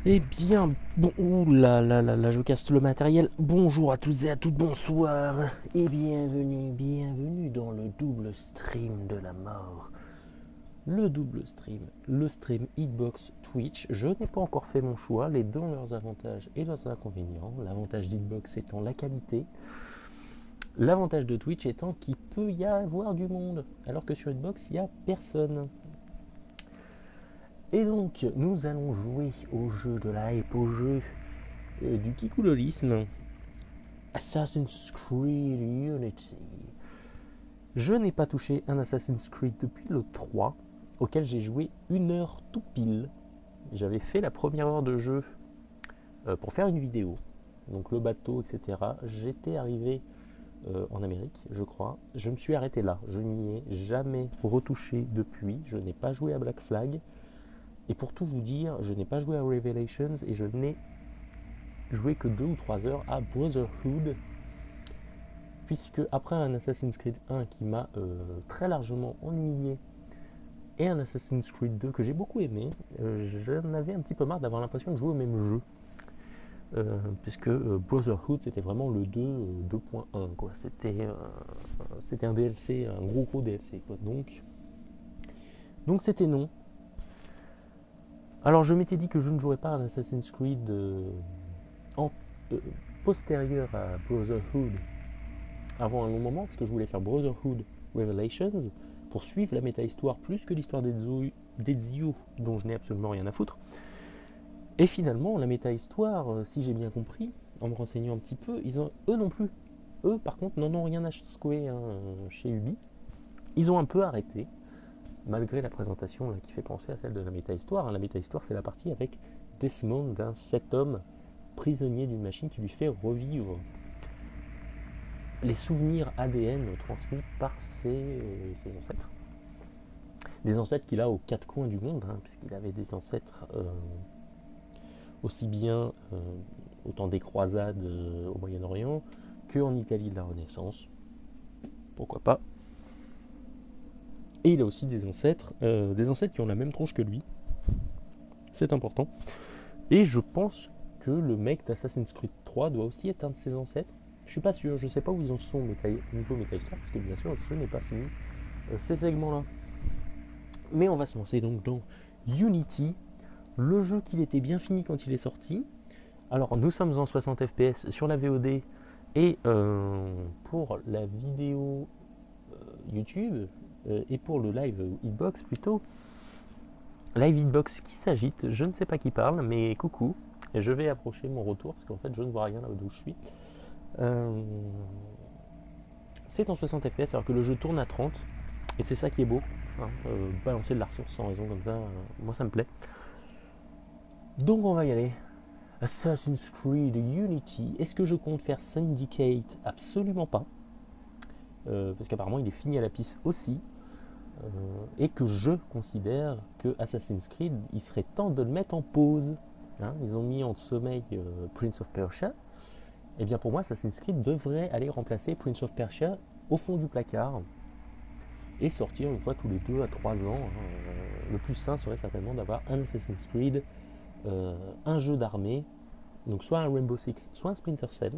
Eh bien, bon, ouh là, je casse le matériel. Bonjour à tous et à toutes, bonsoir. Et bienvenue dans le double stream de la mort. Le double stream, le stream Hitbox Twitch. Je n'ai pas encore fait mon choix, les deux ont leurs avantages et leurs inconvénients. L'avantage d'Hitbox étant la qualité. L'avantage de Twitch étant qu'il peut y avoir du monde, alors que sur Hitbox, il n'y a personne. Et donc, nous allons jouer au jeu de la hype, au jeu du kikoulolisme, Assassin's Creed Unity. Je n'ai pas touché un Assassin's Creed depuis le 3, auquel j'ai joué 1 heure tout pile. J'avais fait la première heure de jeu pour faire une vidéo, donc le bateau, etc. J'étais arrivé en Amérique, je crois. Je me suis arrêté là. Je n'y ai jamais retouché depuis. Je n'ai pas joué à Black Flag. Et pour tout vous dire, je n'ai pas joué à Revelations et je n'ai joué que 2 ou 3 heures à Brotherhood, puisque après un Assassin's Creed 1 qui m'a très largement ennuyé et un Assassin's Creed 2 que j'ai beaucoup aimé, j'en avais un petit peu marre d'avoir l'impression de jouer au même jeu. Puisque Brotherhood c'était vraiment le 2 2.1 quoi. C'était un DLC, un gros DLC quoi. Donc c'était non. Alors je m'étais dit que je ne jouerais pas à un Assassin's Creed en, euh, postérieur à Brotherhood avant un long moment, parce que je voulais faire Brotherhood Revelations pour suivre la méta-histoire plus que l'histoire d'Ezio dont je n'ai absolument rien à foutre. Et finalement, la méta-histoire, si j'ai bien compris, en me renseignant un petit peu, eux non plus. Eux, par contre, n'en ont rien à secouer hein, chez Ubi. Ils ont un peu arrêté, malgré la présentation là, qui fait penser à celle de la méta-histoire. Hein. La méta-histoire, c'est la partie avec Desmond, cet homme prisonnier d'une machine qui lui fait revivre les souvenirs ADN transmis par ses ancêtres. Des ancêtres qu'il a aux quatre coins du monde, hein, puisqu'il avait des ancêtres aussi bien au temps des croisades au Moyen-Orient qu'en Italie de la Renaissance. Pourquoi pas. Et il a aussi des ancêtres qui ont la même tronche que lui. C'est important. Et je pense que le mec d'Assassin's Creed 3 doit aussi être un de ses ancêtres. Je suis pas sûr, je sais pas où ils en sont niveau méta-histoire, parce que bien sûr, je n'ai pas fini ces segments-là. Mais on va se lancer donc dans Unity, le jeu qu'il était bien fini quand il est sorti. Alors nous sommes en 60 fps sur la VOD et pour la vidéo YouTube et pour le live Hitbox plutôt. Live Hitbox qui s'agite, je ne sais pas qui parle, mais coucou. Et je vais approcher mon retour parce qu'en fait je ne vois rien là où je suis. C'est en 60 fps alors que le jeu tourne à 30 et c'est ça qui est beau. Hein, balancer de la ressource sans raison comme ça, moi ça me plaît. Donc on va y aller. Assassin's Creed Unity. Est-ce que je compte faire Syndicate? Absolument pas. Parce qu'apparemment il est fini à la piste aussi. Et que je considère que Assassin's Creed, il serait temps de le mettre en pause. Hein, ils ont mis en sommeil Prince of Persia. Et bien pour moi, Assassin's Creed devrait aller remplacer Prince of Persia au fond du placard et sortir une fois tous les 2 à 3 ans. Le plus sain serait certainement d'avoir un Assassin's Creed, un jeu d'armée, donc soit un Rainbow Six, soit un Splinter Cell.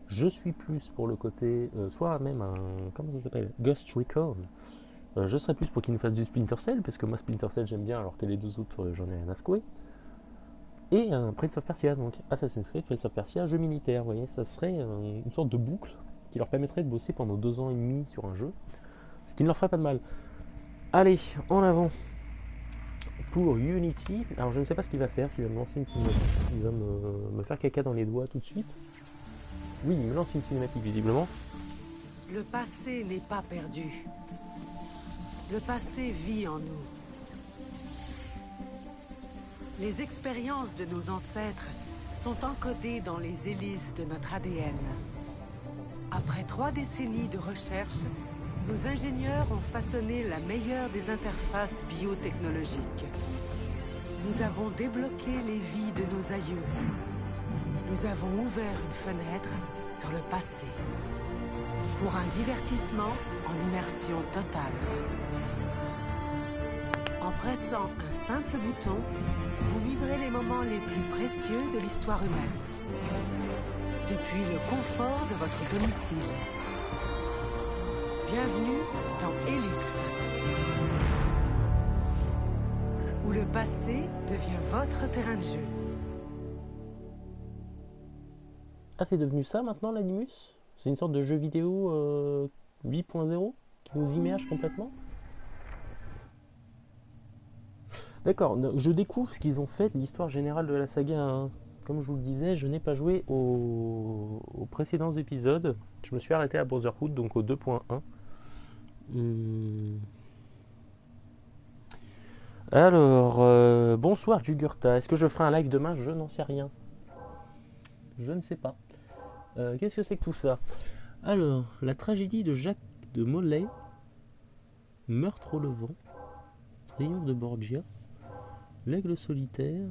Je suis plus pour le côté, soit même un, comment ça s'appelle, Ghost Recon. Je serais plus pour qu'il nous fasse du Splinter Cell, parce que moi Splinter Cell j'aime bien, alors que les deux autres j'en ai rien à secouer. Et un Prince of Persia, donc Assassin's Creed, Prince of Persia, jeu militaire, vous voyez, ça serait une sorte de boucle qui leur permettrait de bosser pendant 2 ans et demi sur un jeu, ce qui ne leur ferait pas de mal. Allez, en avant pour Unity. Alors je ne sais pas ce qu'il va faire, s'il va me lancer une cinématique, s'il va me faire caca dans les doigts tout de suite. Oui, il me lance une cinématique visiblement. Le passé n'est pas perdu. Le passé vit en nous. Les expériences de nos ancêtres sont encodées dans les hélices de notre ADN. Après 3 décennies de recherche, nos ingénieurs ont façonné la meilleure des interfaces biotechnologiques. Nous avons débloqué les vies de nos aïeux. Nous avons ouvert une fenêtre sur le passé. Pour un divertissement en immersion totale. En pressant un simple bouton, vous vivrez les moments les plus précieux de l'histoire humaine. Depuis le confort de votre domicile. Bienvenue dans Helix, où le passé devient votre terrain de jeu. Ah, c'est devenu ça maintenant, l'Animus? C'est une sorte de jeu vidéo 8.0 qui nous immerge complètement? D'accord, je découvre ce qu'ils ont fait de l'histoire générale de la saga 1. Comme je vous le disais, je n'ai pas joué aux précédents épisodes. Je me suis arrêté à Brotherhood, donc au 2.1. Alors, bonsoir Jugurta. Est-ce que je ferai un live demain? Je n'en sais rien. Je ne sais pas. Qu'est-ce que c'est que tout ça? Alors, la tragédie de Jacques de Molay, Meurtre au Levant, Triomphe de Borgia, L'Aigle solitaire.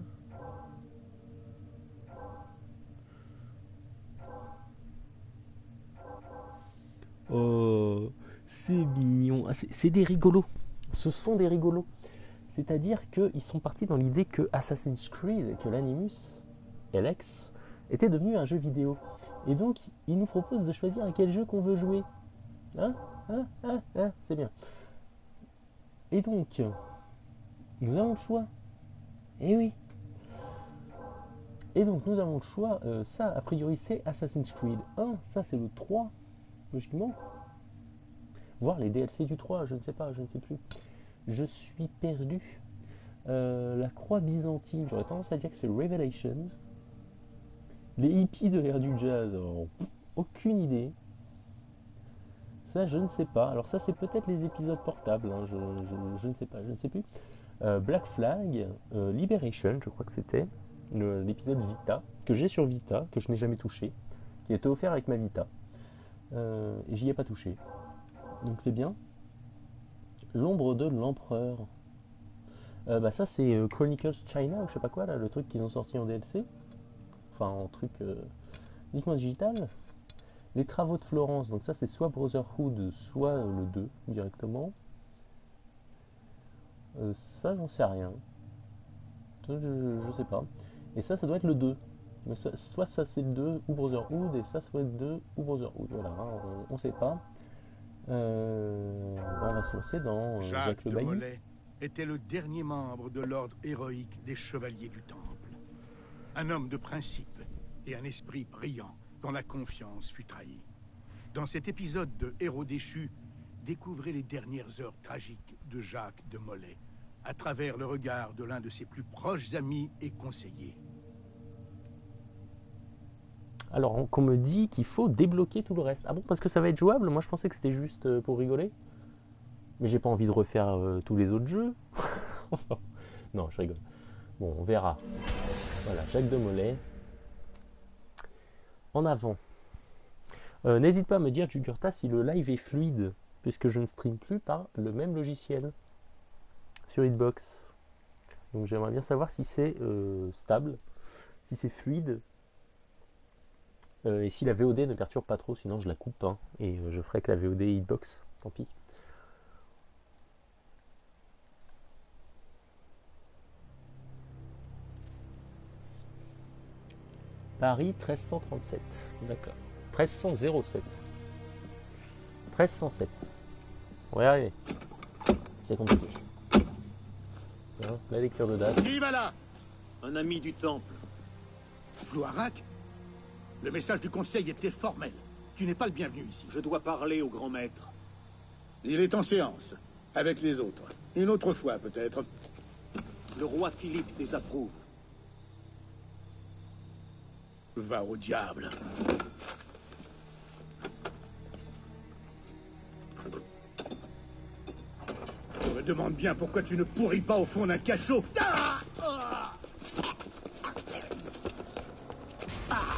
Oh, c'est mignon. Ah, c'est des rigolos. Ce sont des rigolos. C'est-à-dire qu'ils sont partis dans l'idée que Assassin's Creed, que l'Animus, LX, était devenu un jeu vidéo. Et donc, ils nous proposent de choisir à quel jeu qu'on veut jouer. C'est bien. Et donc, nous avons le choix. Eh oui. Et donc, nous avons le choix. Ça, a priori, c'est Assassin's Creed 1. Ça, c'est le 3, logiquement. Voir les DLC du 3, je ne sais pas, je ne sais plus. Je suis perdu. La croix byzantine, j'aurais tendance à dire que c'est Revelations. Les hippies de l'ère du jazz, aucune idée. Ça, je ne sais pas. Alors ça, c'est peut-être les épisodes portables, hein. Je ne sais pas, je ne sais plus. Black Flag, Liberation, je crois que c'était l'épisode Vita, que j'ai sur Vita, que je n'ai jamais touché, qui a été offert avec ma Vita. Et j'y ai pas touché. Donc c'est bien. L'ombre de l'empereur. Bah ça c'est Chronicles China ou je sais pas quoi là, le truc qu'ils ont sorti en DLC. Enfin en truc uniquement digital. Les travaux de Florence, donc ça c'est soit Brotherhood, soit le 2 directement. Ça j'en sais rien. Je sais pas. Et ça doit être le 2. Mais ça, soit ça c'est le 2 ou Brotherhood, et ça soit le 2 ou Brotherhood. Voilà, hein, on sait pas. On va se lancer dans Jacques le de Bailly. Molay était le dernier membre de l'ordre héroïque des Chevaliers du Temple. Un homme de principe et un esprit brillant dont la confiance fut trahie. Dans cet épisode de Héros déchus, découvrez les dernières heures tragiques de Jacques de Molay, à travers le regard de l'un de ses plus proches amis et conseillers. Alors qu'on me dit qu'il faut débloquer tout le reste. Ah bon, parce que ça va être jouable? Moi je pensais que c'était juste pour rigoler. Mais j'ai pas envie de refaire tous les autres jeux. Non, je rigole. Bon, on verra. Voilà, Jacques de Molay. En avant. N'hésite pas à me dire, Jugurta, si le live est fluide, puisque je ne stream plus par le même logiciel sur Hitbox. Donc j'aimerais bien savoir si c'est stable, si c'est fluide. Et si la VOD ne perturbe pas trop, sinon je la coupe, hein, et je ferai que la VOD Hitbox, tant pis. Paris 1337, d'accord. 1307. 1307. On va y arriver. C'est compliqué. Hein, la lecture de date. Qui va là? Un ami du temple. Flouarac? Le message du conseil était formel. Tu n'es pas le bienvenu ici. Je dois parler au grand maître. Il est en séance, avec les autres. Une autre fois, peut-être. Le roi Philippe désapprouve. Va au diable. Je me demande bien pourquoi tu ne pourris pas au fond d'un cachot. Ah! Ah! Ah!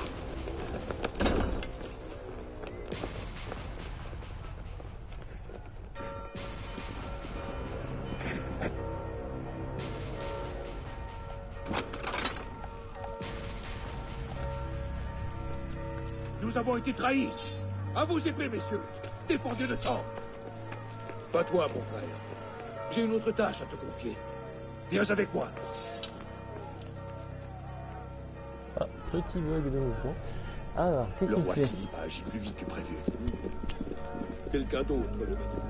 Nous avons été trahis. À vous épées, messieurs. Défendez le temple. Pas toi, mon frère. J'ai une autre tâche à te confier. Viens avec moi. Ah, petit bug de mouvement. Alors, qu'est-ce Le qu'il roi fait? Philippe a agi plus vite que prévu. Quelqu'un d'autre le manipule.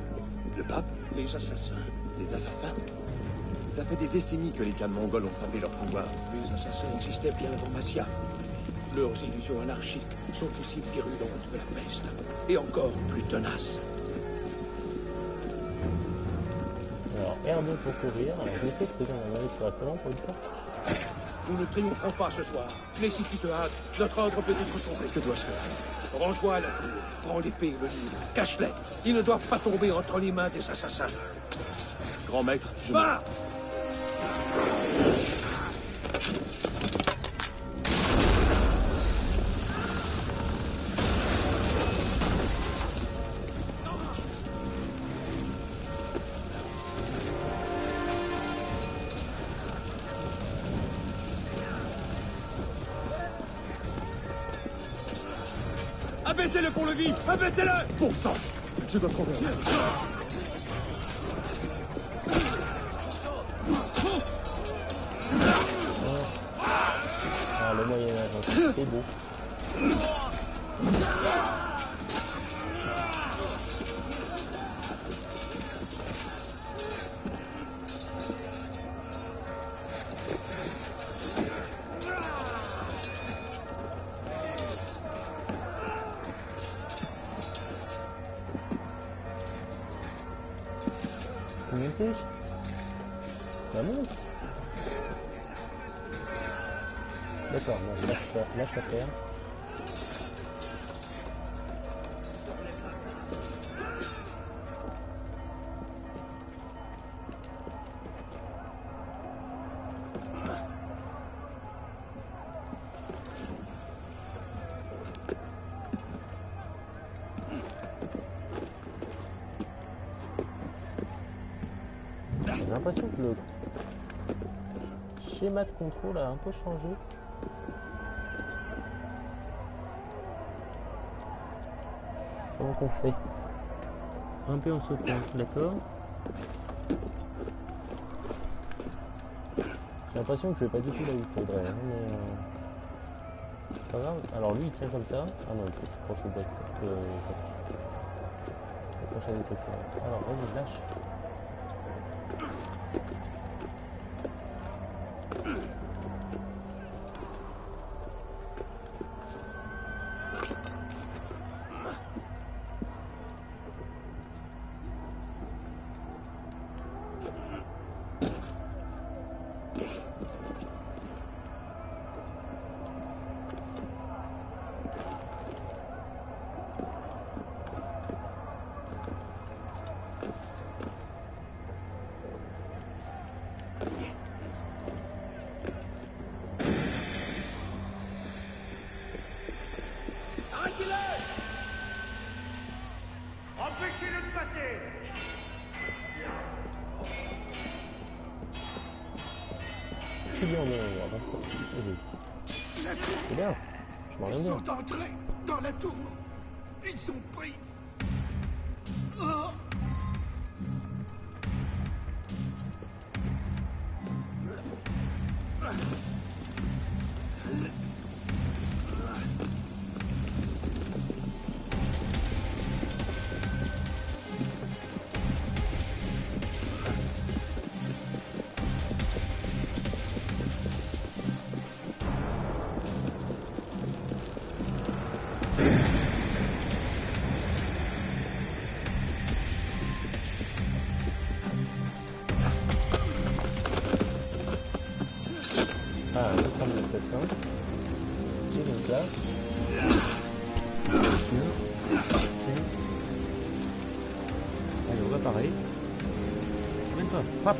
Le pape? Les assassins. Les assassins? Ça fait des décennies que les Khan mongols ont sapé leur pouvoir. Les assassins existaient bien avant Masyaf. Leurs illusions anarchiques sont aussi virulentes que la peste. Et encore plus tenaces. Alors, R2 pour courir. Alors, j'essaie de tenir la manette correctement pour une fois. Nous ne triompherons pas ce soir. Mais si tu te hâtes, notre ordre peut être sauvé. Que dois-je faire? Rends-toi à la tour. Prends l'épée et le livre. Cache-les. Ils ne doivent pas tomber entre les mains des assassins. Grand maître, je... Va! Abaissez-le pour le vide! Abaissez-le! Bon sang! Je dois trouver un... Ah, le Moyen-Âge, c'est beau. Monter. Ça monte. D'accord, bon, lâche l'affaire. J'ai l'impression que le schéma de contrôle a un peu changé. Comment qu'on fait? Grimper en sautant, d'accord. J'ai l'impression que je vais pas du tout là où il faudrait, hein, mais c'est pas grave. Alors lui il tient comme ça. Ah non, il s'accroche au bec. Il s'accroche à des trucs. Alors vas-y, lâche. Empêchez-le de passer! C'est bien, c'est bien. Je m'en Ils bien. sont entrés dans la tour. Ils sont pris. Oh. Ah, on va prendre l'assassin. Et donc là. Allez, on va pareil. Même pas. Hop.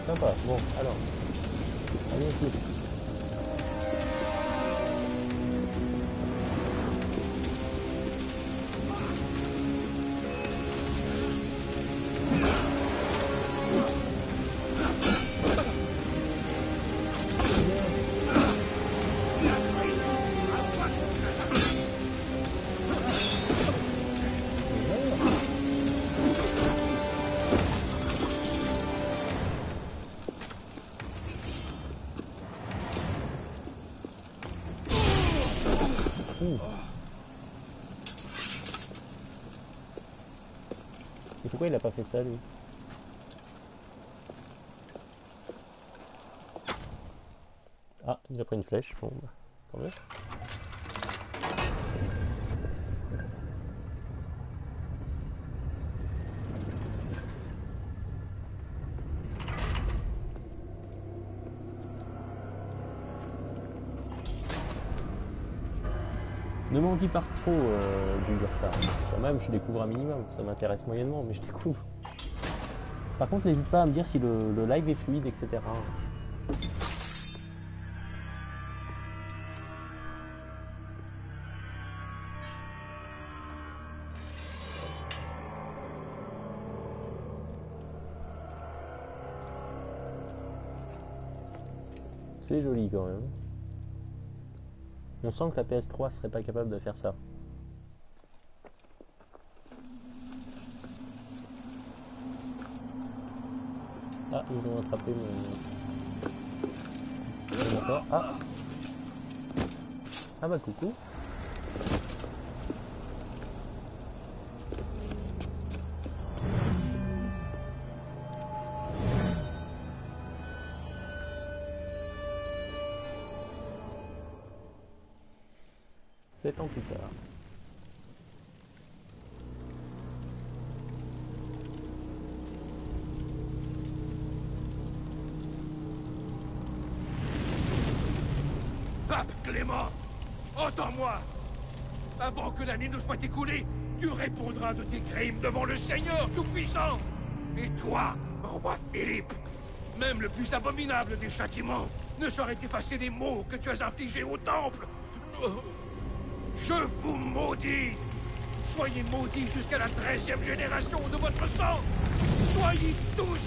Sympa. Bon, alors. Allez ici. Ouh. Et pourquoi il a pas fait ça, lui? Ah, il a pris une flèche. Bon, bah, tant mieux. Ne m'en dis pas trop du retard. Quand même, je découvre un minimum. Ça m'intéresse moyennement, mais je découvre. Par contre, n'hésite pas à me dire si le live est fluide, etc. C'est joli quand même. On sent que la PS3 serait pas capable de faire ça. Ah, ils ont attrapé mon moteur. Ah. Ah bah coucou. Sept ans plus tard. Pape Clément, entends-moi. Avant que l'année ne soit écoulée, tu répondras de tes crimes devant le Seigneur Tout-Puissant. Et toi, roi Philippe, même le plus abominable des châtiments ne saurait effacer les maux que tu as infligés au temple. Je vous maudis. Soyez maudits jusqu'à la 13e génération de votre sang. Soyez tous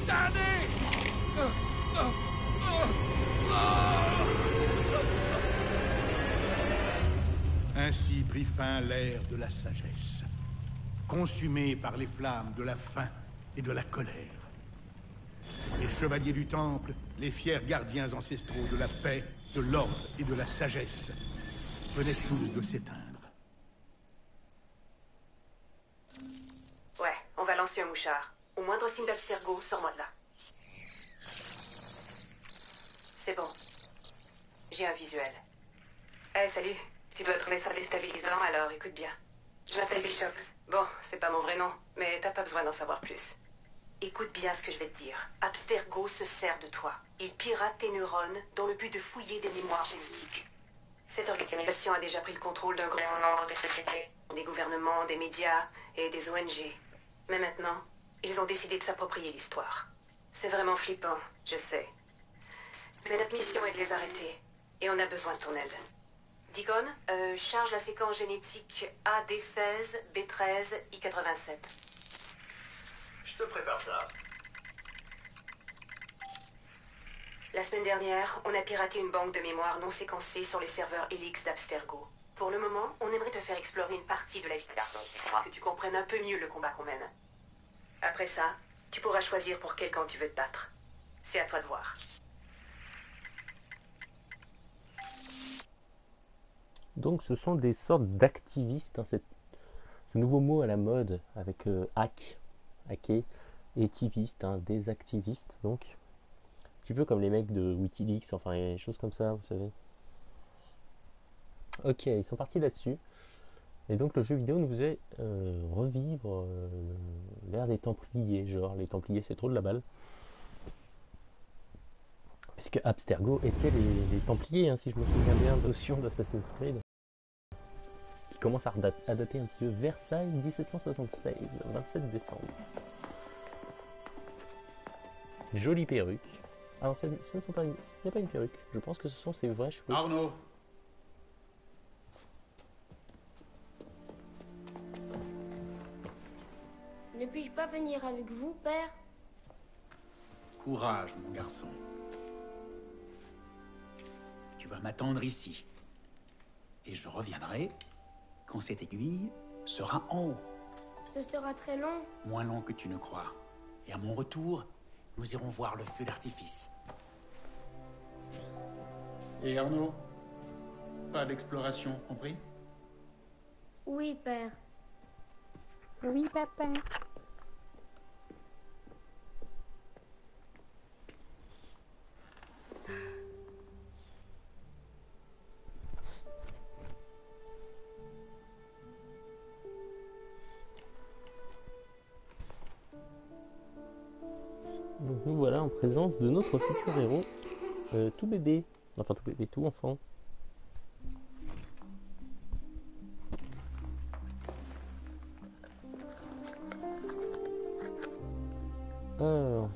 damnés. Ainsi prit fin l'ère de la sagesse, consumée par les flammes de la faim et de la colère. Les chevaliers du Temple, les fiers gardiens ancestraux de la paix, de l'ordre et de la sagesse, venaient tous de s'éteindre. Ouais, on va lancer un mouchard. Au moindre signe d'Abstergo, sors-moi de là. C'est bon. J'ai un visuel. Eh, salut. Tu dois trouver ça déstabilisant, alors écoute bien. Je m'appelle Bishop. Bon, c'est pas mon vrai nom, mais t'as pas besoin d'en savoir plus. Écoute bien ce que je vais te dire. Abstergo se sert de toi. Il pirate tes neurones dans le but de fouiller des mémoires génétiques. Cette organisation a déjà pris le contrôle d'un grand nombre de sociétés, des gouvernements, des médias et des ONG. Mais maintenant, ils ont décidé de s'approprier l'histoire. C'est vraiment flippant, je sais. Mais notre mission est de les arrêter, et on a besoin de ton aide. Deacon, charge la séquence génétique AD16, B13, I87. Je te prépare ça. La semaine dernière, on a piraté une banque de mémoire non séquencée sur les serveurs Helix d'Abstergo. Pour le moment, on aimerait te faire explorer une partie de la vie de l'argent, que tu comprennes un peu mieux le combat qu'on mène. Après ça, tu pourras choisir pour quel camp tu veux te battre. C'est à toi de voir. Donc ce sont des sortes d'activistes, hein, ce nouveau mot à la mode avec hacker, et activiste, hein, des activistes, donc un petit peu comme les mecs de Wikileaks, enfin des choses comme ça, vous savez. Ok, ils sont partis là-dessus. Et donc le jeu vidéo nous faisait revivre l'ère des Templiers, genre les Templiers c'est trop de la balle. Puisque Abstergo était les Templiers, hein, si je me souviens bien, notion d'Assassin's Creed. Qui commence à dater un petit peu. Versailles 1776, 27 décembre. Jolie perruque. Alors ce n'est pas une perruque, je pense que ce sont ses vrais cheveux. Arnaud! Ne puis-je pas venir avec vous, père? Courage, mon garçon. Tu vas m'attendre ici. Et je reviendrai quand cette aiguille sera en haut. Ce sera très long. Moins long que tu ne crois. Et à mon retour, nous irons voir le feu d'artifice. Et Arnaud? Pas d'exploration, compris? Oui, père. Oui, papa. Donc nous voilà en présence de notre futur héros, tout bébé, enfin tout bébé, tout enfant. Alors,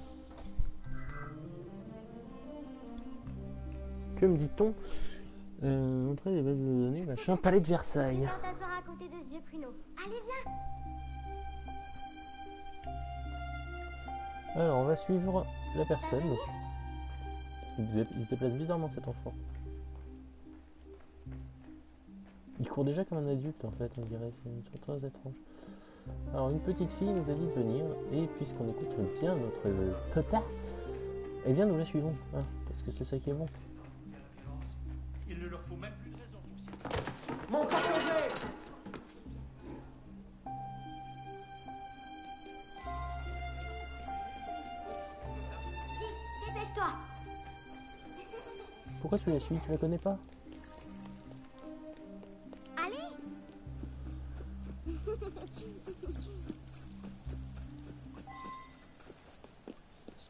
que me dit-on? Montrer les bases de données, machin, palais de Versailles. Viens t'asseoir à côté de ce vieux pruneau. Allez, viens. Alors, on va suivre la personne. Donc, il se déplace bizarrement cet enfant. Il court déjà comme un adulte en fait, on dirait. C'est une chose très étrange. Alors, une petite fille nous a dit de venir. Et puisqu'on écoute bien notre papa, eh bien nous la suivons. Hein, parce que c'est ça qui est bon. Il ne leur faut même plus de raison pour s'y... Mon passager! Vite, dépêche-toi. Pourquoi tu la suis? Tu la connais pas? Allez. Je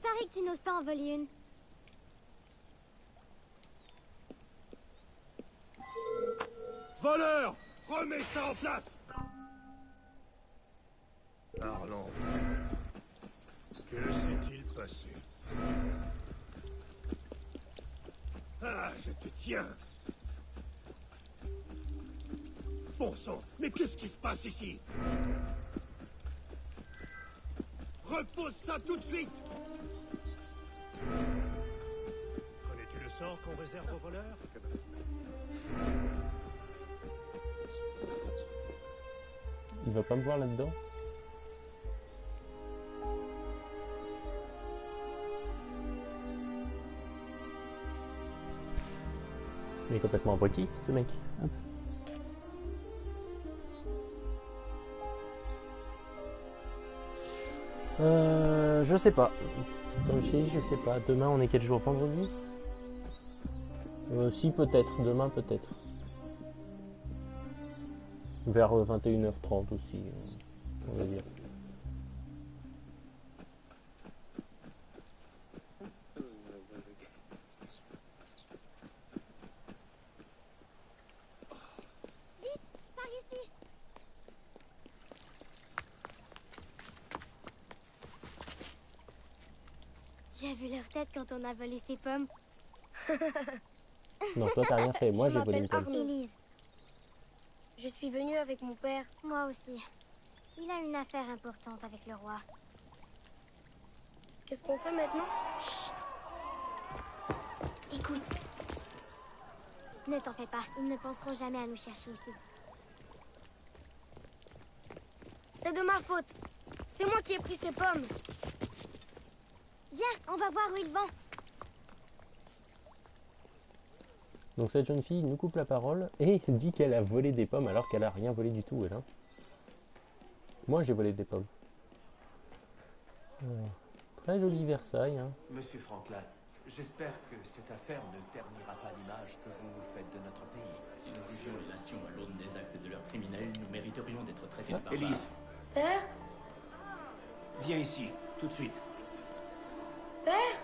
parie que tu n'oses pas en voler une. Voleur! Remets ça en place! Parlons. Que s'est-il passé? Ah, je te tiens! Bon sang, mais qu'est-ce qui se passe ici? Repose ça tout de suite! Connais-tu le sort qu'on réserve aux voleurs? Il va pas me voir là-dedans? Il est complètement abruti, ce mec. Hop. Je sais pas. Comme je t'ai dit, je sais pas. Demain, on est quel jour? Vendredi? Si, peut-être. Demain, peut-être. Vers 21h30 aussi, on va dire. Vite, par ici. Tu as vu leur tête quand on a volé ses pommes? Non, toi, t'as rien fait. Moi, Je j'ai volé une m'appelle pomme. Élise, Je suis venue avec mon père. moi aussi. Il a une affaire importante avec le roi. Qu'est-ce qu'on fait maintenant? Écoute. Ne t'en fais pas, ils ne penseront jamais à nous chercher ici. C'est de ma faute. C'est moi qui ai pris ces pommes. Viens, on va voir où ils vont. Donc cette jeune fille nous coupe la parole et dit qu'elle a volé des pommes alors qu'elle a rien volé du tout, elle. Hein. Moi, j'ai volé des pommes. Alors, très joli Versailles. Hein. Monsieur Franklin, j'espère que cette affaire ne ternira pas l'image que vous vous faites de notre pays. Si nous jugions les nations à l'aune des actes de leurs criminels, nous mériterions d'être traités de barbares. Élise, Père? viens ici, tout de suite. Père?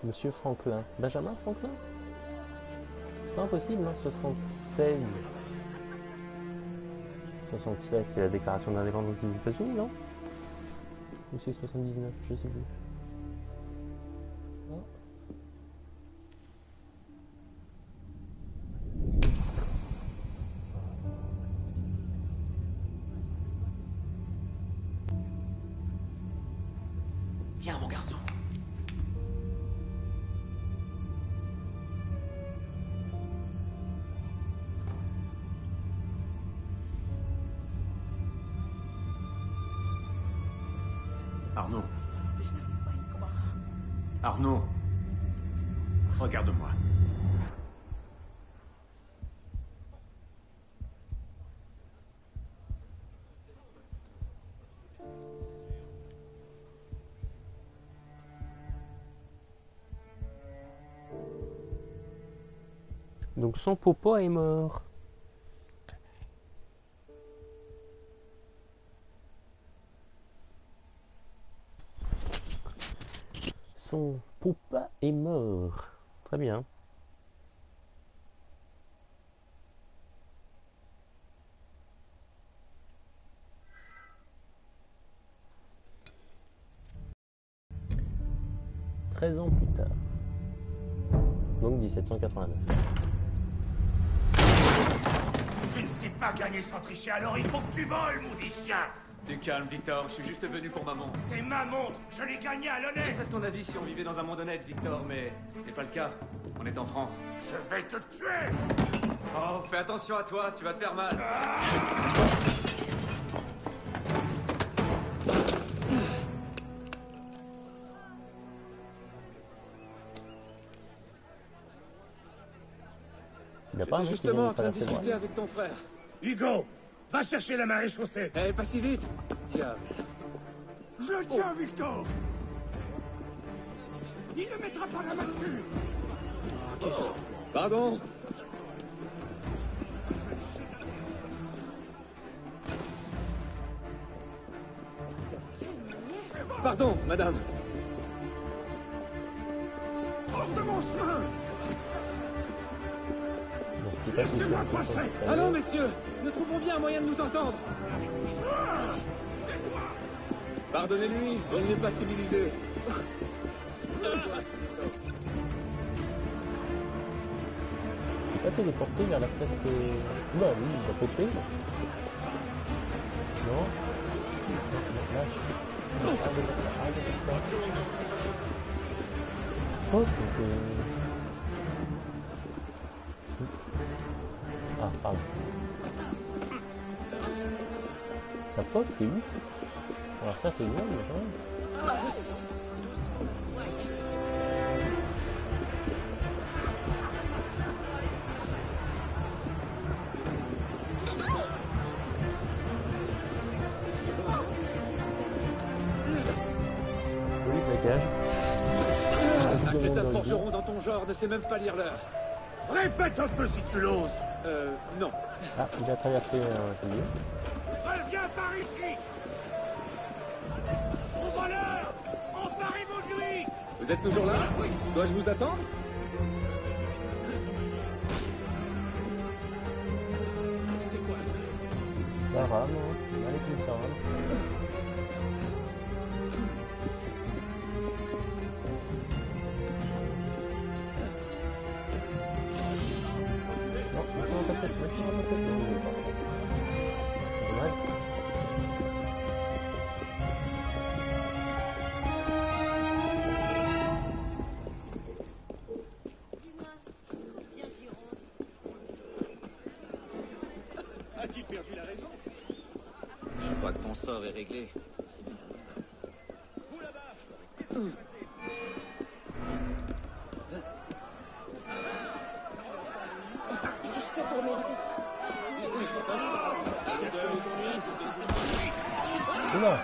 Monsieur Franklin. Benjamin Franklin? C'est pas impossible, hein, 76. 76, c'est la déclaration d'indépendance des États-Unis, non? Ou c'est 79, je sais plus. Ah. Viens, mon garçon. Arnaud. Arnaud. Regarde-moi. Donc son papa est mort. Son papa est mort. Très bien. Ans plus tard. Donc 1789. Tu ne sais pas gagner sans tricher, alors il faut que tu voles, maudit chien! Du calme, Victor, je suis juste venu pour ma montre. C'est ma montre! Je l'ai gagnée à Ce l'honnête! serait ton avis si on vivait dans un monde honnête, Victor, mais ce n'est pas le cas. On est en France. Je vais te tuer! Oh, fais attention à toi, tu vas te faire mal. J'étais justement en train de discuter avec ton frère. Hugo! Va chercher la marée chaussée! Eh, pas si vite! Tiens. Je tiens, Victor! Il ne mettra pas la main dessus! Pardon? Pardon, madame. Hors de mon chemin! Laissez-moi passer! Allons, messieurs! Nous trouvons bien un moyen de nous entendre! Pardonnez-lui, il n'est pas civilisé. C'est pas téléporté vers la fenêtre. Bah oui, il va popper. Non. Lâche. Arrête de faire ça, arrête de faire ça. C'est pop, c'est. Ah, pardon. Ça pop, c'est ouf. Alors ça, t'es loin, mais quand même. Joli plaquage. Un crétin forgeron dans ton genre ne sait même pas lire l'heure. Répète un peu si tu l'oses! Non. Ah, il a traversé un cellier. Reviens par ici! Au voleur! Emparez-vous-lui! Vous êtes toujours là? Dois-je vous attendre? Ça rame, hein. Allez, comme ça rame. Non, laissez-moi passer, laissez-moi passer. Non, dommage. A-t-il perdu la raison? Je crois que ton sort est réglé. Vous là-bas! Qu'est-ce que je fais pour mériter ça? Oula!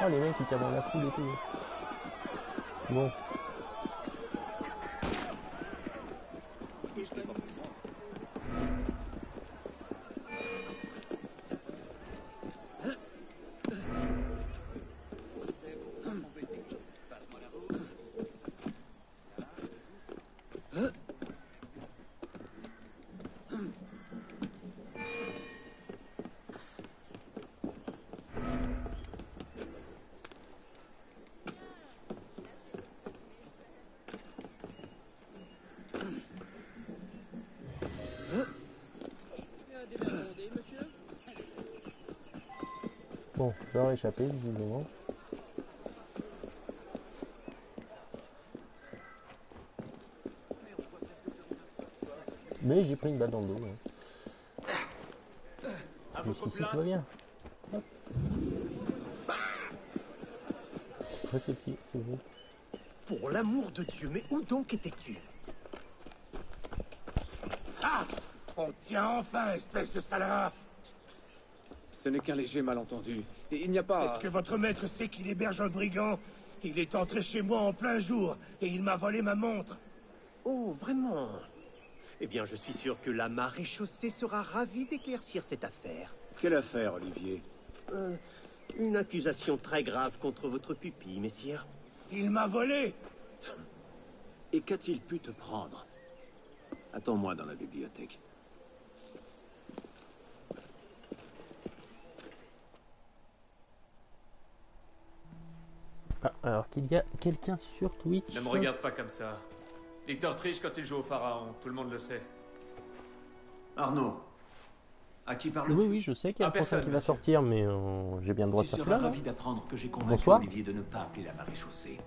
Oh, les mecs, ils tirent dans la foule et tout. Bon. Bon, je vais leur échapper visiblement. Mais j'ai pris une balle dans le dos. Hein. Jusqu'ici tout va bien. Hop. Ouais, c'est vous. Pour l'amour de Dieu, mais où donc étais-tu? Ah! On tient enfin, espèce de salade! Ce n'est qu'un léger malentendu. Il n'y a pas... Est-ce que votre maître sait qu'il héberge un brigand? Il est entré chez moi en plein jour, et il m'a volé ma montre. Oh, vraiment? Eh bien, je suis sûr que la maréchaussée sera ravie d'éclaircir cette affaire. Quelle affaire, Olivier? Une accusation très grave contre votre pupille, messire. Il m'a volé! Et qu'a-t-il pu te prendre? Attends-moi dans la bibliothèque. Ah, alors qu'il y a quelqu'un sur Twitch. Ne me regarde pas comme ça. Victor triche quand il joue au pharaon, tout le monde le sait. Arnaud, à qui parles-tu? Oui, je sais qu'il y a un prochain qui va sortir, mais j'ai bien le droit de faire Tu cela. seras ravi d'apprendre que j'ai convaincu Bonsoir. Olivier de ne pas appeler la maréchaussée.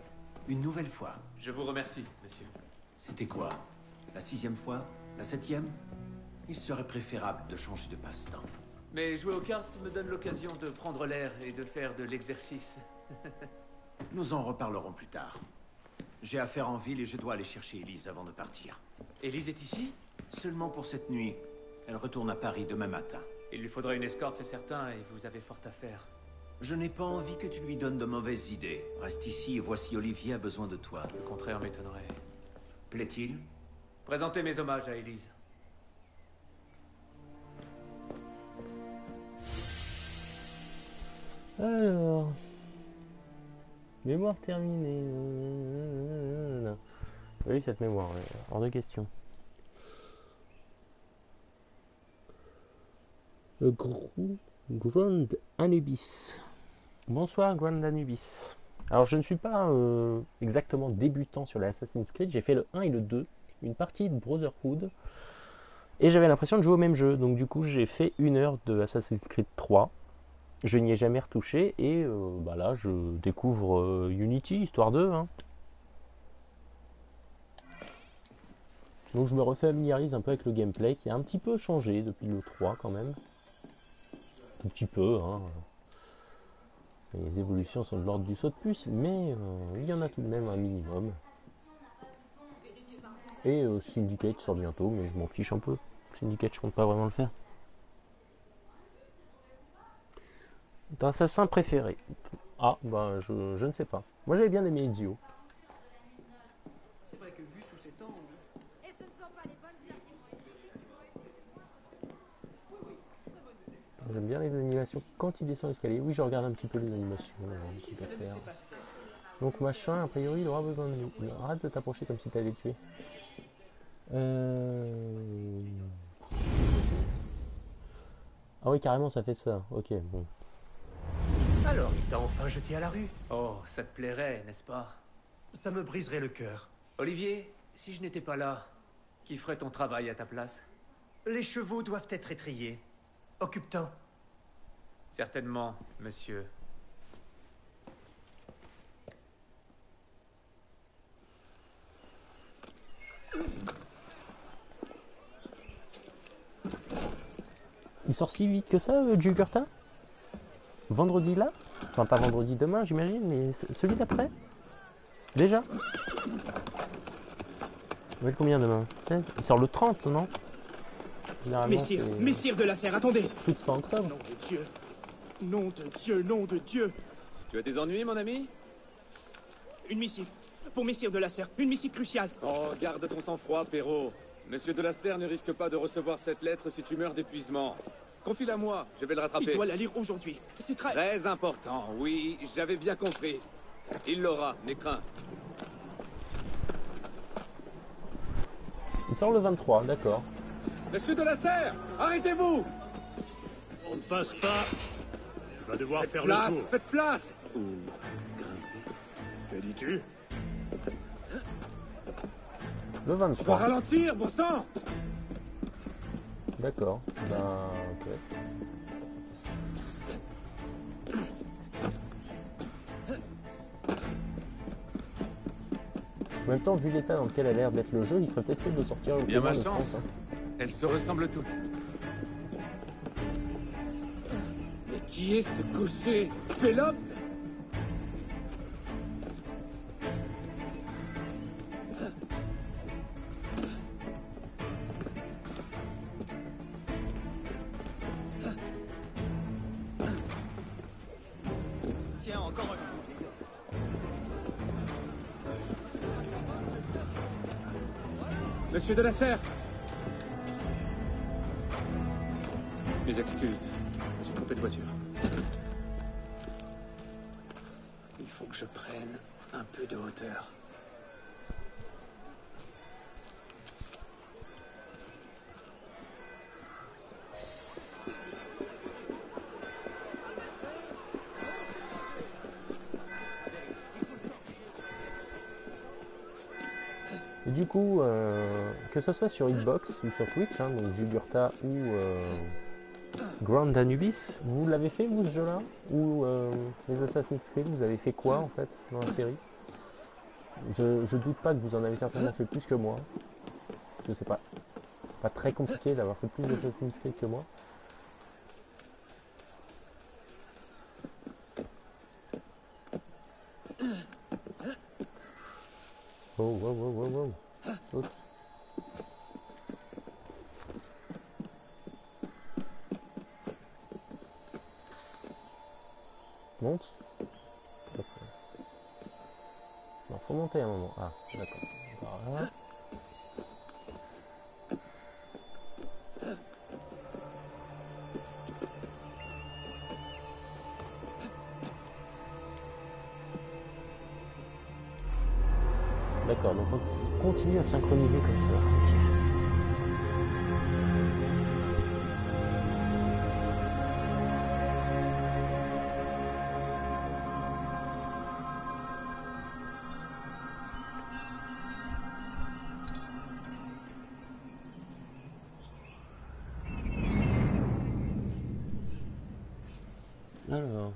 Une nouvelle fois. Je vous remercie, monsieur. C'était quoi? La 6e fois? La 7e? Il serait préférable de changer de passe-temps. Mais jouer aux cartes me donne l'occasion de prendre l'air et de faire de l'exercice. Nous en reparlerons plus tard. J'ai affaire en ville et je dois aller chercher Élise avant de partir. Élise est ici? Seulement pour cette nuit. Elle retourne à Paris demain matin. Il lui faudra une escorte, c'est certain, et vous avez fort à faire. Je n'ai pas envie que tu lui donnes de mauvaises idées. Reste ici et voici Olivier a besoin de toi. Le contraire m'étonnerait. Plaît-il? Présentez mes hommages à Élise. Alors... Mémoire terminée. Oui, cette mémoire, ouais. Hors de question. Le Grand Anubis. Bonsoir, Grand Anubis. Alors, je ne suis pas exactement débutant sur l'Assassin's Creed. J'ai fait le 1 et le 2, une partie de Brotherhood. Et j'avais l'impression de jouer au même jeu. Donc, du coup, j'ai fait 1 heure de Assassin's Creed 3. Je n'y ai jamais retouché et là je découvre Unity, histoire 2. Hein. Donc je me refamiliarise un peu avec le gameplay qui a un petit peu changé depuis le 3 quand même. Un petit peu. Hein. Les évolutions sont de l'ordre du saut de puce, mais il y en a tout de même un minimum. Et Syndicate sort bientôt, mais je m'en fiche un peu. Syndicate, je compte pas vraiment le faire. Ton assassin préféré? Ah, ben je ne sais pas. Moi j'avais bien aimé Ezio. C'est vrai que vu sous cet angle... Et ce ne sont pas les bonnes arguments. J'aime bien les animations quand il descend l'escalier. Oui, je regarde un petit peu les animations. Tout à faire. Donc machin, a priori il aura besoin de nous. Arrête de t'approcher comme si t'allais le tuer. Ah oui, carrément ça fait ça. Ok, bon. Alors, il t'a enfin jeté à la rue? Oh, ça te plairait, n'est-ce pas? Ça me briserait le cœur. Olivier, si je n'étais pas là, qui ferait ton travail à ta place? Les chevaux doivent être étrillés. Occupe-t'en. Certainement, monsieur. Il sort si vite que ça, Jugurtha? Vendredi là? Enfin pas vendredi demain j'imagine, mais celui d'après? Déjà? Il va être combien demain? 16? Il sort le 30, non? Messire de la Serre, attendez! Toute fin octobre. Nom de Dieu! Nom de Dieu, nom de Dieu! Tu as des ennuis, mon ami? Une missive. Pour Messire de la Serre, une missive cruciale. Oh, garde ton sang-froid, Perrault. Monsieur de la Serre ne risque pas de recevoir cette lettre si tu meurs d'épuisement. Confie-la moi, je vais le rattraper. Il doit la lire aujourd'hui. C'est très important, oui, j'avais bien compris. Il l'aura, n'aie crainte. Il sort le 23, d'accord. Monsieur de la Serre, arrêtez-vous! On ne passe pas. Tu vas devoir faire place, le tour. Faites place! Que dis-tu? Le Tu 23. vas ralentir, bon sang! D'accord. Ben, ok. En même temps, vu l'état dans lequel a l'air d'être le jeu, il ferait peut-être mieux de sortir le Bien ma le chance. 30, hein. Elles se ressemblent toutes. Mais qui est ce cocher? Pélops? Tiens, encore un. Monsieur de la Serre! Mes excuses. Je me suis trompé de voiture. Il faut que je prenne un peu de hauteur. Et du coup, que ce soit sur Xbox ou sur Twitch, hein, donc Jugurtha ou Grand Anubis, vous l'avez fait vous ce jeu-là? Ou les Assassin's Creed, vous avez fait quoi en fait dans la série? Je doute pas que vous en avez certainement fait plus que moi. Je sais pas. C'est pas très compliqué d'avoir fait plus d'Assassin's Creed que moi. Oh, wow, wow, wow, wow. Saute. Monte. Non, faut monter à un moment. Ah, d'accord. Voilà. D'accord, donc on continue à synchroniser comme ça. Alors.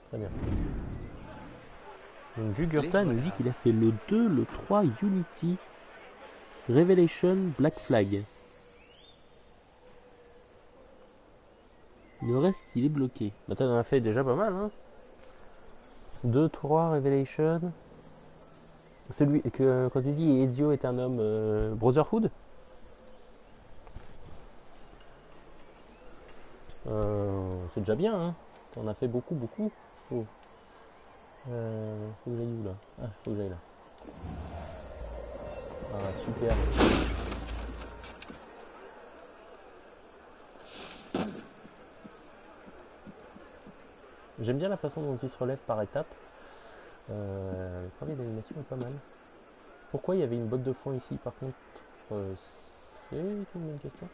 Très bien. Donc Jugurtha nous dit qu'il a fait le 2, le 3, Unity, Revelation, Black Flag. Le reste, il est bloqué. Bah t'en as fait déjà pas mal, hein. 2, 3, Revelation. Celui que, quand tu dis Ezio est un homme, Brotherhood. C'est déjà bien, hein. T'en as fait beaucoup, beaucoup, je trouve. Faut que j'aille où là? Ah, faut que j'aille là. Ah, super. J'aime bien la façon dont il se relève par étapes. Le travail d'animation est pas mal. Pourquoi il y avait une botte de foin ici par contre? C'est une bonne question.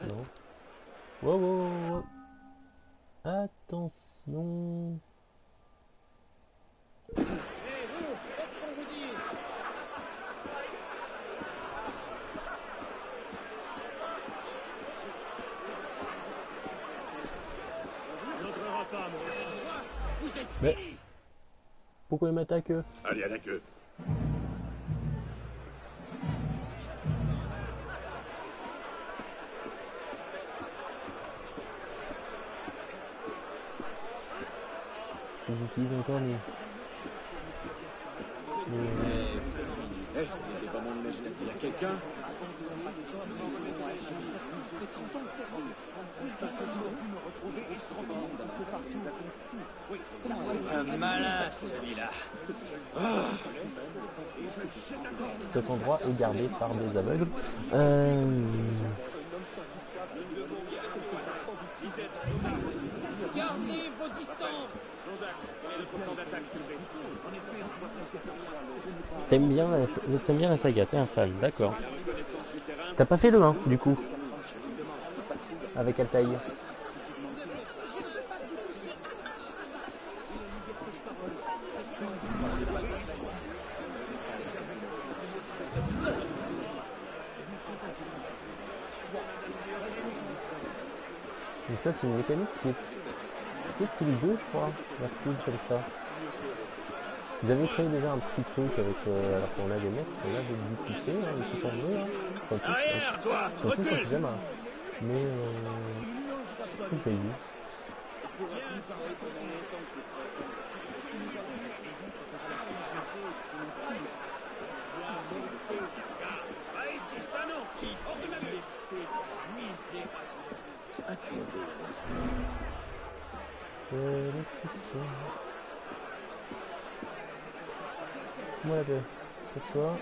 Non. Wow, wow, wow, wow. Attention. Mais pourquoi il m'attaque? Allez à la queue. Ils utilisent encore les... C'était pas mon imagination. Il y a quelqu'un? C'est un malin, celui-là. Cet endroit est gardé par des aveugles. Gardez vos distances. T'aimes bien la saga, t'es un fan, d'accord. T'as pas fait le 1 du coup? Avec Altaïr. Donc ça c'est une mécanique qui est depuis le 2 je crois, la foule comme ça. Vous avez créé déjà un petit truc avec alors qu'on a des mecs, et là j'ai dû pousser, hein, ils se sont venus, hein. Arrière, toi, recule. Sur pyjama. Mais que j'ai vu. Moi la paix. Pose-toi.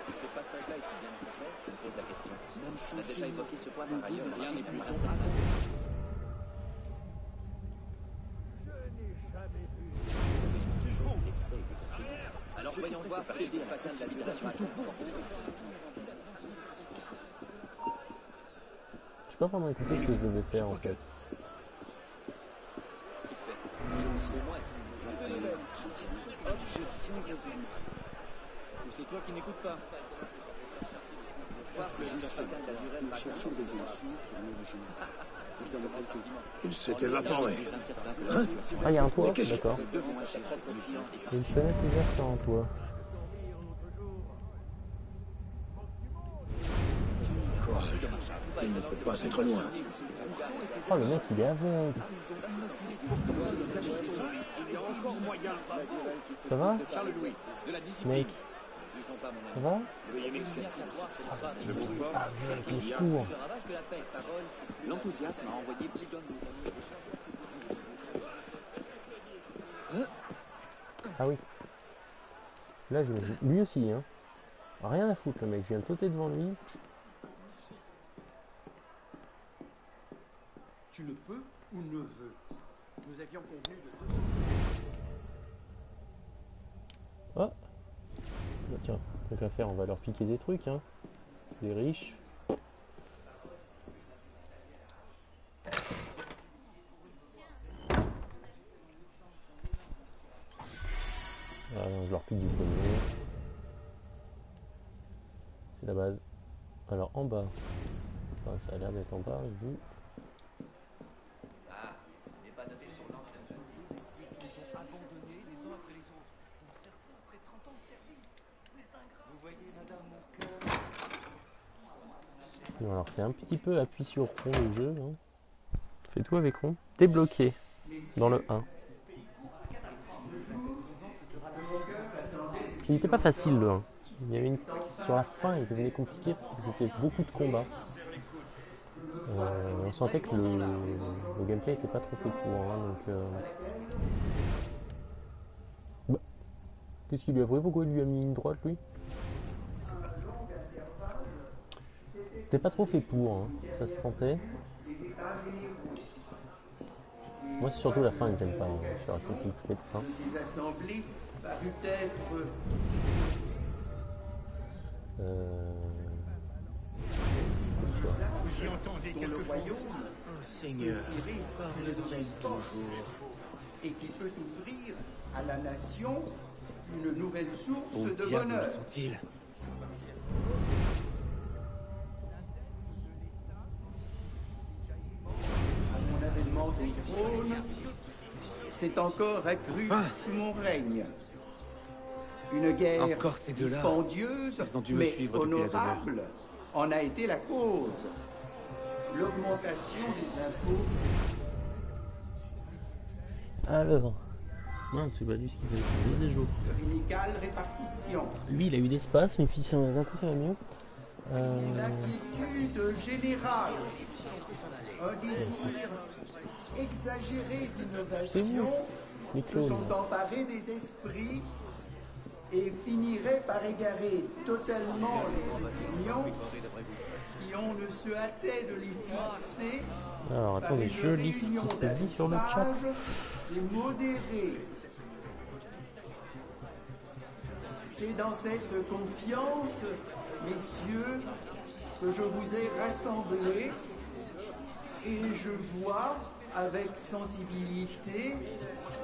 Ce passage-là est-il bien nécessaire? Je me pose la question. On a déjà évoqué ce point par ailleurs, rien n'est plus simple. Alors voyons voir si c'est pas de l'habitation. Je sais pas vraiment écouter ce que je devais faire en fait. Objection résolue. Ou c'est toi qui n'écoutes pas? Il s'est évaporé. Hein? Ah, il y a un toit, d'accord. Une fenêtre ouverte sur un toit. Quoi? Il ne peut pas être loin. Oh, le mec, il est aveugle. Ça va? Mec, ça va? Ah, mec, il se court. L'enthousiasme a envoyé plus d'un de Ah oui. Là, lui aussi, hein. Rien à foutre, le mec. Je viens de sauter devant lui. Tu ne peux ou ne veux. Nous avions convenu de... Oh. Bah, tiens, tant qu'à faire, on va leur piquer des trucs, hein. C'est des riches. Ah, non, je leur pique du premier. C'est la base. Alors en bas. Enfin, ça a l'air d'être en bas, vu. Ah, n'est pas noté sur l'ordre de vie. Les sticks nous ont abandonnés les uns après les autres. Dont certains après 30 ans de service. Les ingrats. Vous voyez, madame, mon cœur. Bon, alors c'est un petit peu appui sur rond le jeu. Hein. Fais tout avec rond. Débloqué dans le 1. Il n'était pas facile le 1. Il y avait sur la fin, il devenait compliqué parce que c'était beaucoup de combats. On sentait que le gameplay n'était pas trop fait pour. Hein, donc, bah. Qu'est-ce qu'il lui a pris? Pourquoi il lui a mis une droite lui? C'était pas trop fait pour, hein. Ça se sentait. Moi c'est surtout la fin que j'aime pas sur Assassin's Creed 1. Ces assemblées parut être... Vous y entendez quelque chose? Un seigneur parle-t-il toujours et qui peut ouvrir à la nation une nouvelle source de bonheur. sont-ils? À mon avènement des trônes, c'est encore accru sous mon règne. Une guerre Encore ces deux-là. dispendieuse, Ils ont dû me mais suivre depuis la honorable, en a été la cause. L'augmentation des impôts. Alors, mince, c'est pas lui ce qui fait des jours. Leur inégale répartition. Lui, il a eu d'espace, mais puis d'un coup ça va mieux. L'inquiétude générale. Un désir exagéré d'innovation se sont emparés des esprits et finiraient par égarer totalement les opinions si on ne se hâtait de les fixer. Alors attendez, je lis ce qui se dit sur le chat. Et modéré. C'est dans cette confiance, messieurs, que je vous ai rassemblés et je vois avec sensibilité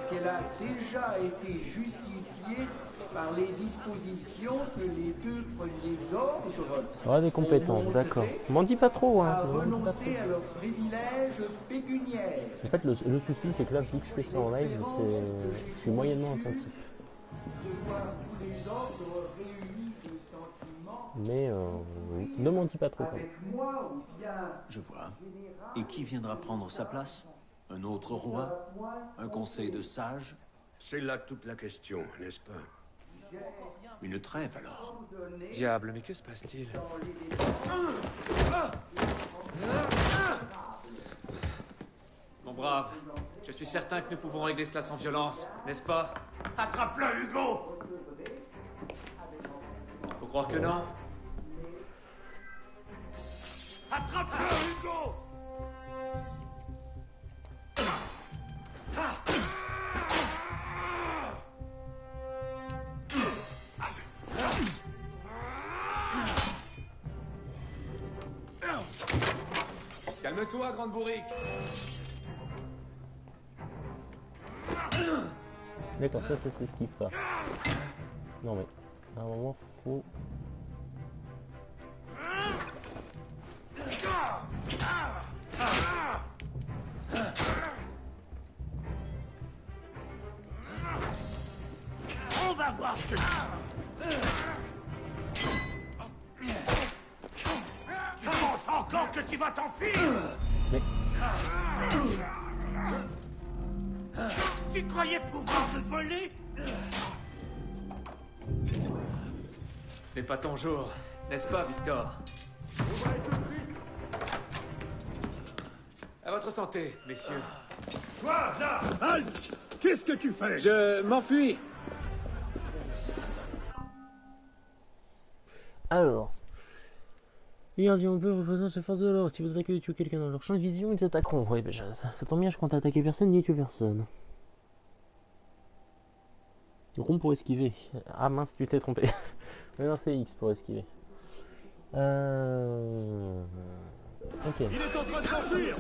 qu'elle a déjà été justifiée par les dispositions que les deux premiers ordres Ah, des compétences, d'accord. M'en dis pas trop, hein. à renoncer à leurs privilèges pécuniaires. En fait, le souci, c'est que là, vu que je fais ça en live, je suis moyennement intensif. De voir tous les autres réunis de sentiments. Mais ne m'en dis pas trop. Avec moi ou bien. Je vois. Et qui viendra prendre sa place? Un autre roi? Un conseil de sages? C'est là toute la question, n'est-ce pas? Une trêve alors? Diable, mais que se passe-t-il? Mon brave, je suis certain que nous pouvons régler cela sans violence, n'est-ce pas? Attrape-le, Hugo! Faut croire que non. Attrape-le, Hugo! Calme-toi, grande bourrique. D'accord, ça c'est ce qu'il fera. Non mais, à un moment, faut... On va voir ce que... Tu penses encore que tu vas t'enfuir? Mais... Tu croyais pouvoir me voler? Ce n'est pas ton jour, n'est-ce pas, Victor? À votre santé, messieurs. Toi, là! Halt! Qu'est-ce que tu fais? Je m'enfuis. Alors... Les gardiens bleus représentent les forces de l'ordre. Si vous attaquez ou tuez quelqu'un dans leur champ de vision, ils attaqueront. Oui, ben ça tombe bien, je compte attaquer personne ni tuer personne. Rond pour esquiver. Ah mince, tu t'es trompé. Mais non, c'est X pour esquiver. Ok. Il est en train de s'enfuir!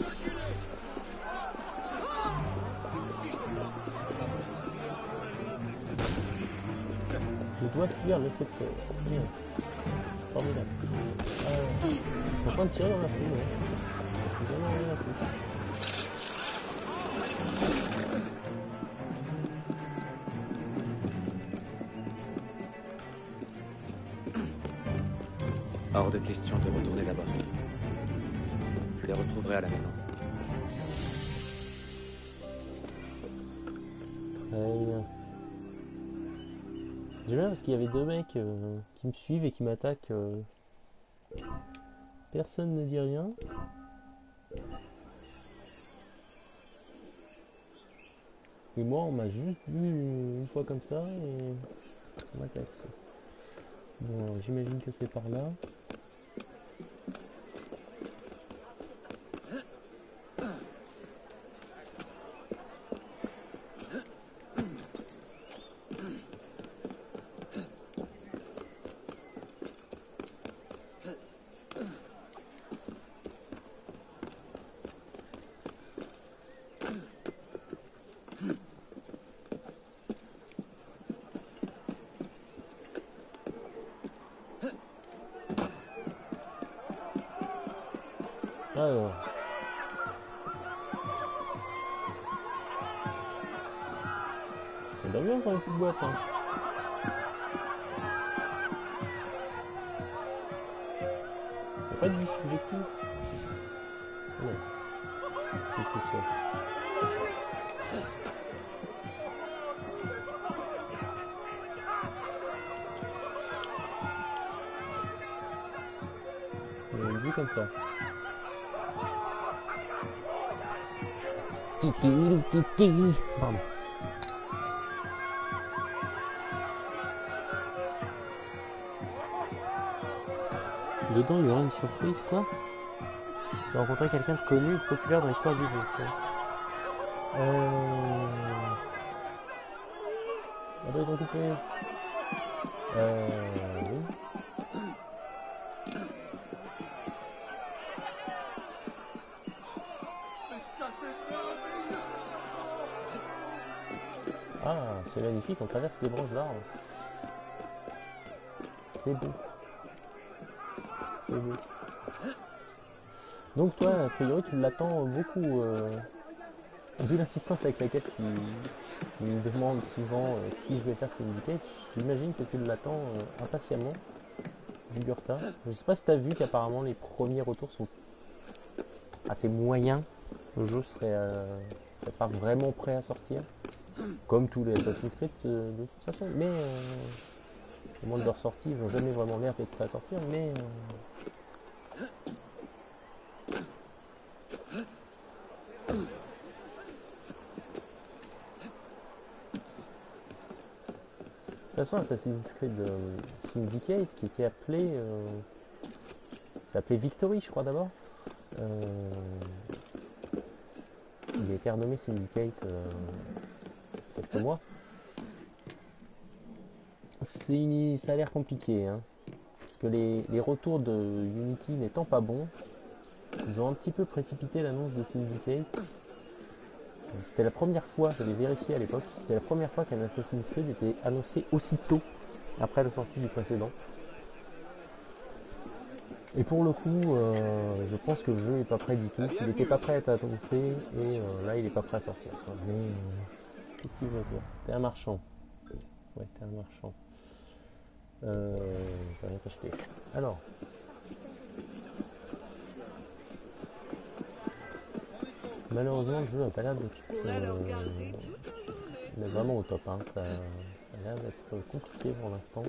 Je dois fuir le secteur. Bien. Formidable. Ils sont en train de tirer dans la foule. Ils en ont rien à foutre. Hors de question de retourner là-bas. Je les retrouverai à la maison. J'aime bien parce qu'il y avait deux mecs qui me suivent et qui m'attaquent. Personne ne dit rien. Et moi, on m'a juste vu une fois comme ça et on m'attaque. Bon, j'imagine que c'est par là. Alors. Il y a bien dans une petite boîte. Hein. Il n'y a pas de vie subjective. Non. C'est tout ça. Il y a une vue comme ça. Titi. Pardon. Dedans, il y aura une surprise, quoi. J'ai rencontré quelqu'un de connu et populaire dans l'histoire du jeu. Quoi. Ah bah, ils ont coupé. Oui. Ah, c'est magnifique, on traverse les branches d'arbres. C'est beau. C'est beau. Donc toi, a priori, tu l'attends beaucoup, vu l'assistance avec laquelle me demande souvent si je vais faire Syndicate, j'imagine que tu l'attends impatiemment, Jugurtha. Je sais pas si tu as vu qu'apparemment les premiers retours sont assez moyens. Le jeu serait pas vraiment prêt à sortir, comme tous les Assassin's Creed de toute façon, mais au moment de leur sortie, ils n'ont jamais vraiment l'air d'être prêts à sortir, mais de toute façon, Assassin's Creed Syndicate, qui était appelé, c'est appelé Victory, je crois d'abord. Il a été renommé Syndicate quelques mois. Ça a l'air compliqué, hein, parce que les retours de Unity n'étant pas bons, ils ont un petit peu précipité l'annonce de Syndicate. C'était la première fois, j'avais vérifié à l'époque, c'était la première fois qu'un Assassin's Creed était annoncé aussitôt après la sortie du précédent. Et pour le coup, je pense que le jeu n'est pas prêt du tout. Il n'était pas prêt à être annoncé et là il n'est pas prêt à sortir. Mais qu'est-ce qu'il veut dire? T'es un marchand. Ouais, t'es un marchand. Je vais rien t'acheter. Alors. Malheureusement, le jeu n'a pas l'air d'être vraiment au top. Hein. Ça a l'air d'être compliqué pour l'instant.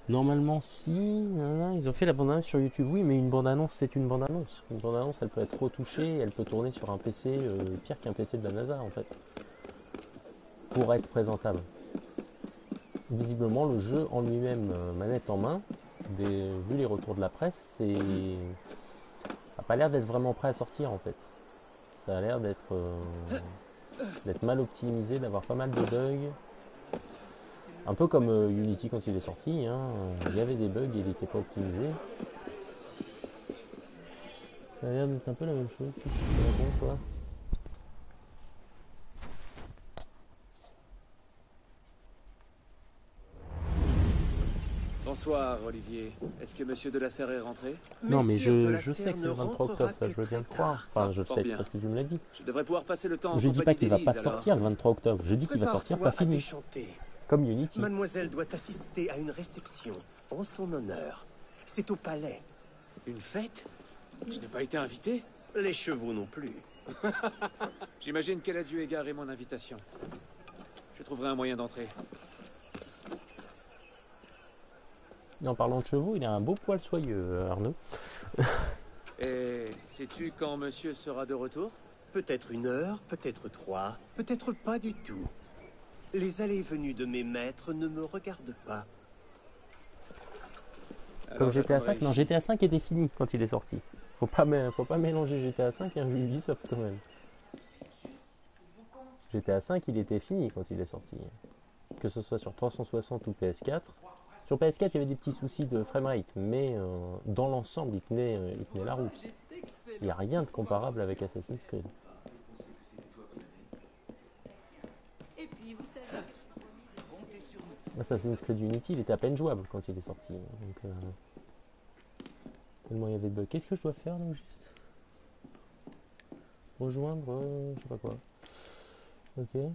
Normalement, si, ils ont fait la bande-annonce sur YouTube, oui, mais une bande-annonce, c'est une bande-annonce. Une bande-annonce, elle peut être retouchée, elle peut tourner sur un PC, pire qu'un PC de la NASA, en fait, pour être présentable. Visiblement, le jeu en lui-même, manette en main, vu les retours de la presse, ça n'a pas l'air d'être vraiment prêt à sortir, en fait. Ça a l'air d'être mal optimisé, d'avoir pas mal de bugs. Un peu comme Unity quand il est sorti, hein, il y avait des bugs et il n'était pas optimisé. Ça a l'air d'être un peu la même chose. Qu'est-ce que tu racontes, toi? Bonsoir, Olivier. Est-ce que Monsieur de la Serre est rentré? Non, mais je sais que c'est le 23 octobre, ça je veux bien le croire. Enfin, je le sais parce que tu me l'as dit. Je devrais pouvoir passer le temps en Je dis pas qu'il va pas alors. sortir le 23 octobre, je dis qu'il va sortir pas fini. Comme Unity. Mademoiselle doit assister à une réception en son honneur. C'est au palais. Une fête? Je n'ai pas été invité? Les chevaux non plus. J'imagine qu'elle a dû égarer mon invitation. Je trouverai un moyen d'entrer. En parlant de chevaux, il a un beau poil soyeux, Arnaud. Et sais-tu quand monsieur sera de retour? Peut-être 1 heure, peut-être 3, peut-être pas du tout. Les allées et venues de mes maîtres ne me regardent pas. Comme GTA 5, non, GTA 5 était fini quand il est sorti. Faut pas mélanger GTA 5 et un jeu Ubisoft quand même. GTA 5, il était fini quand il est sorti. Que ce soit sur 360 ou PS4. Sur PS4, il y avait des petits soucis de framerate, mais dans l'ensemble, il tenait la route. Il n'y a rien de comparable avec Assassin's Creed. Assassin's Creed Unity, il était à peine jouable quand il est sorti. Donc, tellement il y avait de bugs. Qu'est-ce que je dois faire là juste? Rejoindre, je sais pas quoi. Ok.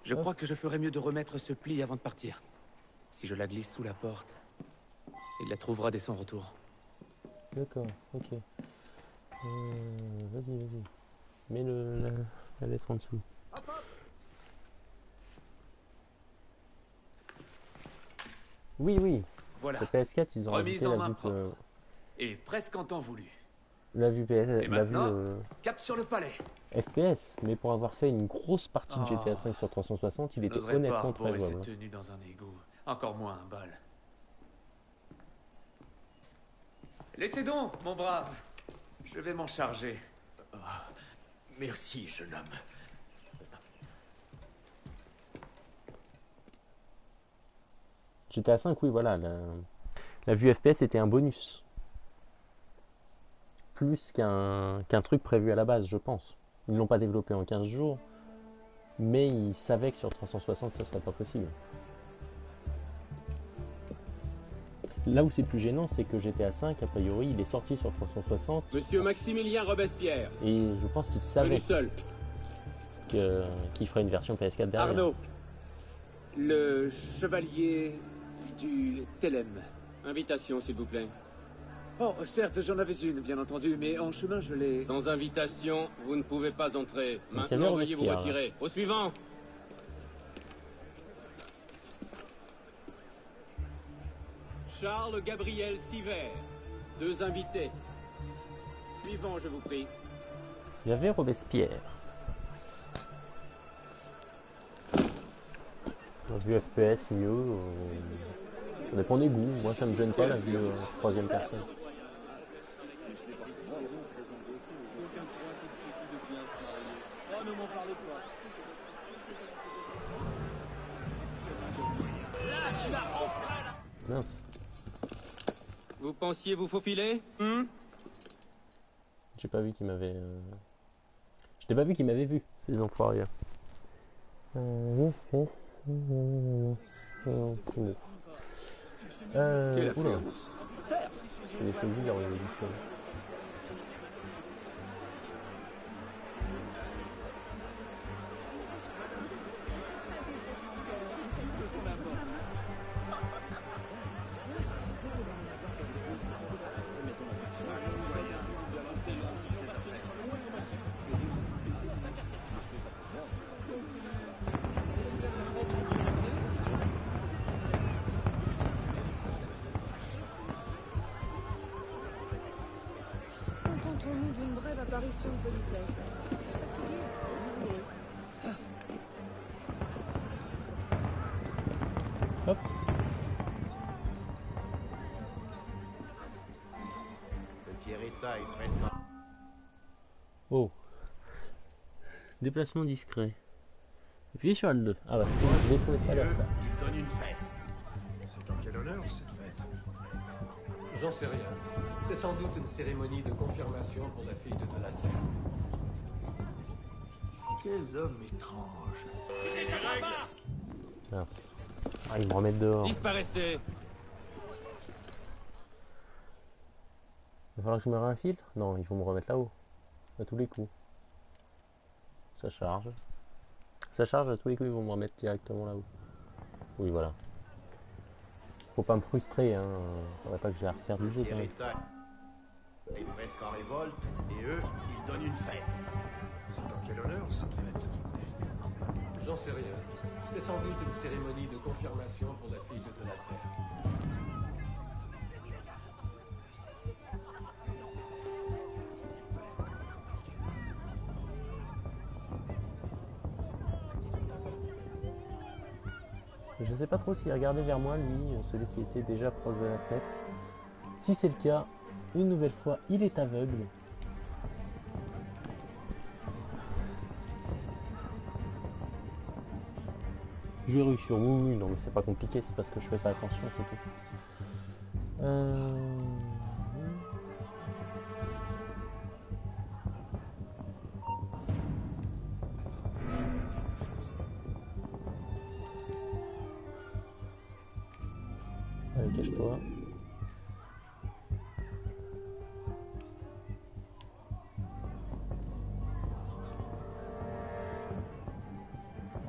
Je crois que je ferais mieux de remettre ce pli avant de partir. Si je la glisse sous la porte, il la trouvera dès son retour. D'accord, ok. Vas-y. Mets la lettre en dessous. Oui. Voilà. Sur PS4, ils ont remise rajouté en la main vue propre. Et presque en temps voulu. La vue PS, Et la vue maintenant, cap sur le palais. FPS, mais pour avoir fait une grosse partie de GTA 5 sur 360, il était honnêtement très jouable. cette tenue dans un égout, encore moins un bal. Laissez donc, mon brave. Je vais m'en charger. Merci, jeune homme. GTA 5, oui, voilà. La vue FPS était un bonus. Plus qu'un truc prévu à la base, je pense. Ils ne l'ont pas développé en 15 jours, mais ils savaient que sur 360, ça serait pas possible. Là où c'est plus gênant, c'est que GTA V, a priori, il est sorti sur 360. Monsieur Maximilien Robespierre. Et je pense qu'il savait seul. Qu'il ferait une version PS4 derrière. Arnaud, le chevalier du Telem. Invitation, s'il vous plaît. Oh, certes, j'en avais une, bien entendu, mais en chemin, je l'ai... Sans invitation, vous ne pouvez pas entrer. Donc, Maintenant, veuillez vous retirer. Au suivant. Charles Gabriel Siver. 2 invités. Suivant, je vous prie. Il y avait Robespierre. La vue FPS, mieux. Ça dépend des goûts. Moi, ça me gêne pas la vue troisième personne. Mince. Vous pensiez vous faufiler? J'ai pas vu qu'il m'avait... Je n'ai pas vu qu'il m'avait vu, ces enfoirés. Oula. Je vais laisser le dire, Contentons-nous d'une brève apparition de politesse. Fatigué? Hop. Petit Rita est presque... Oh. Déplacement discret. Appuyez sur L2. Ah bah c'est bon, je l'ai trouvé tout à l'heure ça. Il donne une fête. C'est en quel honneur cette fête? J'en sais rien. C'est sans doute une cérémonie de confirmation pour la fille de Delacer. Quel homme étrange. Mince. Ah, ils me remettent dehors. Disparaissez. Il va falloir que je me réinfiltre? Non, il faut me remettre là-haut. À tous les coups. Ça charge. Ça charge à tous les coups, ils vont me remettre directement là-haut. Oui, voilà. Faut pas me frustrer, hein. Faudrait pas que j'ai à refaire du jeu quand même. Est presque en révolte, et eux, ils donnent une fête. C'est en quel honneur cette fête? J'en sais rien. C'est sans doute une cérémonie de confirmation pour la fille de Delacer. Je sais pas trop s'il regardait vers moi, lui, celui qui était déjà proche de la fenêtre. Si c'est le cas, une nouvelle fois, il est aveugle. Je verrouille sur oui, non mais c'est pas compliqué, c'est parce que je fais pas attention, c'est tout. Allez, cache-toi.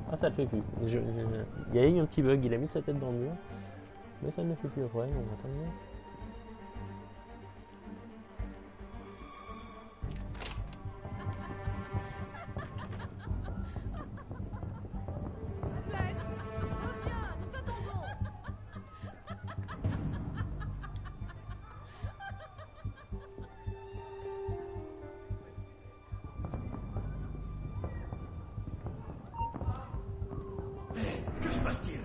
Ah, ça le fait plus. Il y a eu un petit bug, il a mis sa tête dans le mur. Mais ça ne le fait plus après, on attend bien. Que se passe-t-il?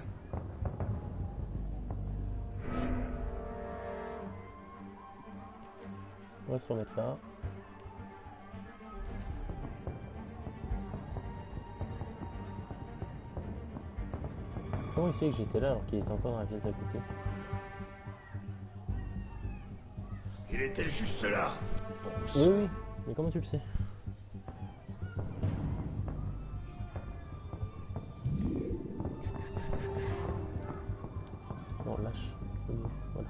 On va se remettre là. Comment il sait que j'étais là alors qu'il était encore dans la pièce à côté? Il était juste là. Oui, oui, mais comment tu le sais? Non, lâche. Voilà.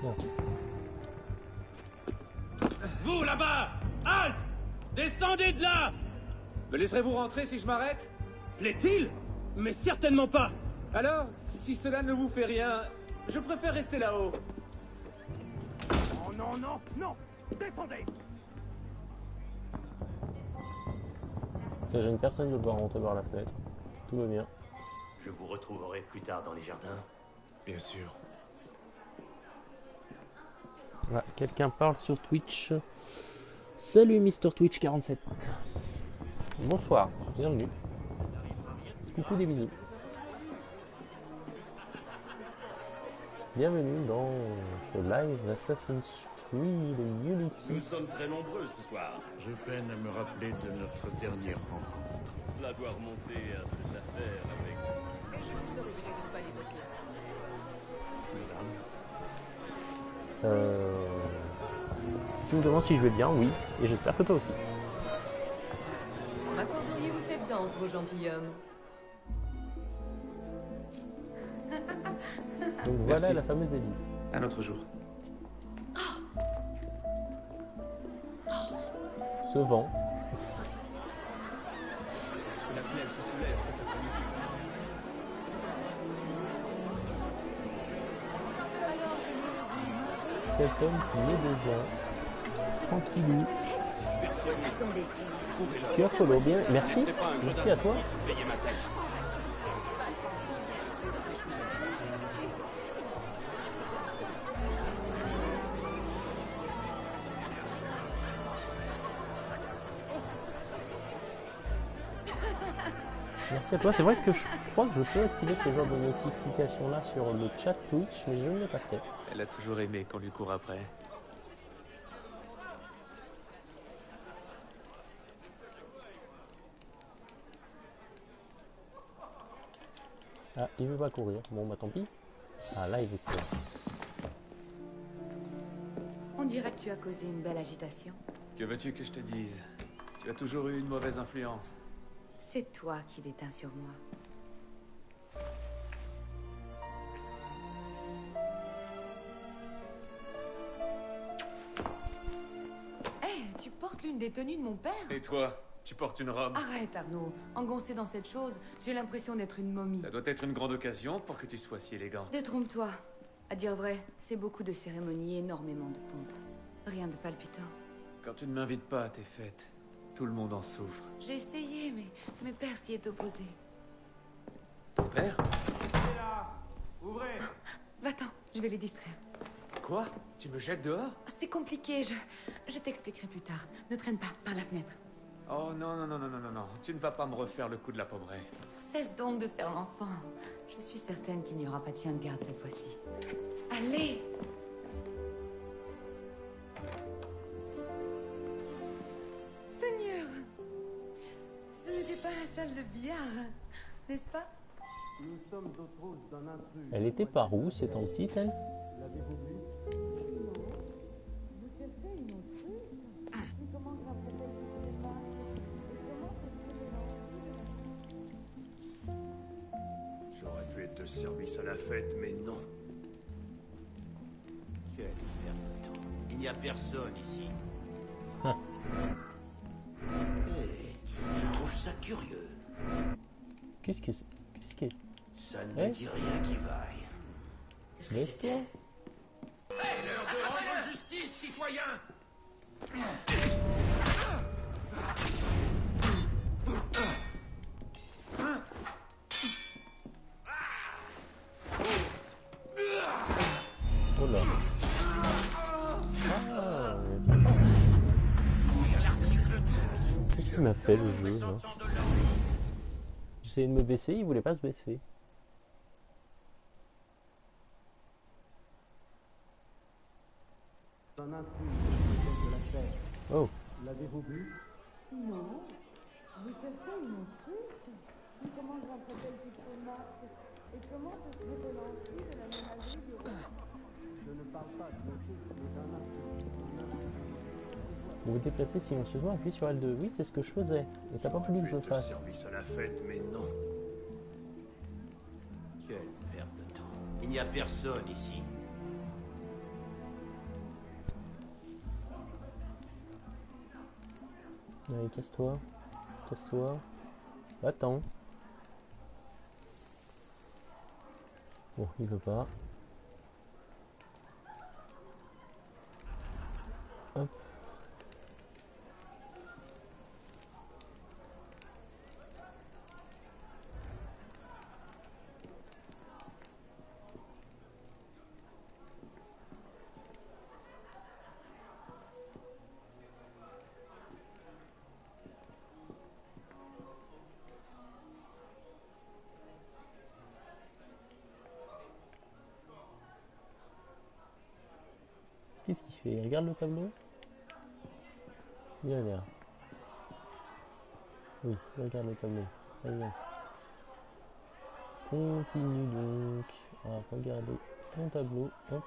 Non. Vous, là-bas! Halte! Descendez de là! Me laisserez-vous rentrer si je m'arrête? Plaît-il? Mais certainement pas! Alors, si cela ne vous fait rien, je préfère rester là-haut. Oh non, non, non! Descendez! Ça gêne personne de devoir rentrer par la fenêtre. Tout va bien. Je vous retrouverai plus tard dans les jardins. Bien sûr. Ah, quelqu'un parle sur Twitch. Salut Mister Twitch 47. Bonsoir, bienvenue. Coucou, des bisous. Bienvenue dans ce live Assassin's Creed Unity. Nous sommes très nombreux ce soir. Je peine à me rappeler de notre dernière rencontre. Cela doit remonter à cette affaire avec... Tu me demandes si je vais bien, oui, et j'espère que toi aussi. M'accorderiez-vous cette danse, beau gentilhomme? Donc voilà. Merci. La fameuse Élise. Un autre jour. Ce vent. Est-ce que la plaine se soulève cet après-midi? Cet homme qui met des gens tranquillou. Tu as follow bien. Merci. Merci à toi. Merci à toi. C'est vrai que je crois que je peux activer ce genre de notification là sur le chat Twitch, mais je ne l'ai pas fait. Elle a toujours aimé qu'on lui court après. Ah, il veut pas courir. Bon, bah tant pis. Ah, là, il veut courir. On dirait que tu as causé une belle agitation. Que veux-tu que je te dise? Tu as toujours eu une mauvaise influence. C'est toi qui déteins sur moi. Hé, tu portes l'une des tenues de mon père? Et toi? Tu portes une robe? Arrête, Arnaud. Engoncé dans cette chose, j'ai l'impression d'être une momie. Ça doit être une grande occasion pour que tu sois si élégante. Détrompe-toi. À dire vrai, c'est beaucoup de cérémonies, énormément de pompes. Rien de palpitant. Quand tu ne m'invites pas à tes fêtes, tout le monde en souffre. J'ai essayé, mais mon père s'y est opposé. Ton père? Ouvrez! Va-t'en, je vais les distraire. Quoi? Tu me jettes dehors? C'est compliqué, je t'expliquerai plus tard. Ne traîne pas, par la fenêtre. Oh non, non, non, non, non, non, non. Tu ne vas pas me refaire le coup de la pauvrée. Cesse donc de faire l'enfant. Je suis certaine qu'il n'y aura pas de chien de garde cette fois-ci. Allez! Seigneur! Ce n'était pas la salle de billard, n'est-ce pas? Nous sommes aux trousses d'un intrus. Elle était par où, cette petite, elle? L'avez-vous vu? Vous cherchez une intruse? Mais comment grave-t-elle que je sais pas? Et comment J'aurais pu être de service à la fête, mais non. Quelle perte de temps. Il n'y a personne ici. Hey, je trouve ça curieux. Qu'est-ce que... Ça ne me dit rien qui vaille. Qu'est-ce que c'était? Hey, l'heure de rendre justice, citoyens! qu'il m'a fait le jeu là. J'essayais de me baisser, il voulait pas se baisser. Oh. L'avez-vous vu? Non. Vous cherchez une insulte? Comment je rappelle toute marque? Et comment se serait relancé de la ménagerie du roi? Je ne parle pas de insulte, mais d'un insulte. Vous vous déplacez silencieusement, appuyez sur L2. Oui, c'est ce que je faisais. Et t'as pas voulu que je le fasse. Service à la fête, mais non. Quelle perte de temps. Il n'y a personne ici. Allez, casse-toi. Casse-toi. Attends. Bon, il veut pas. Hop. Qu'est-ce qu'il fait? Il regarde le tableau? Viens là. Oui, il regarde le tableau. Allez. Continue donc à regarder ton tableau. Hop.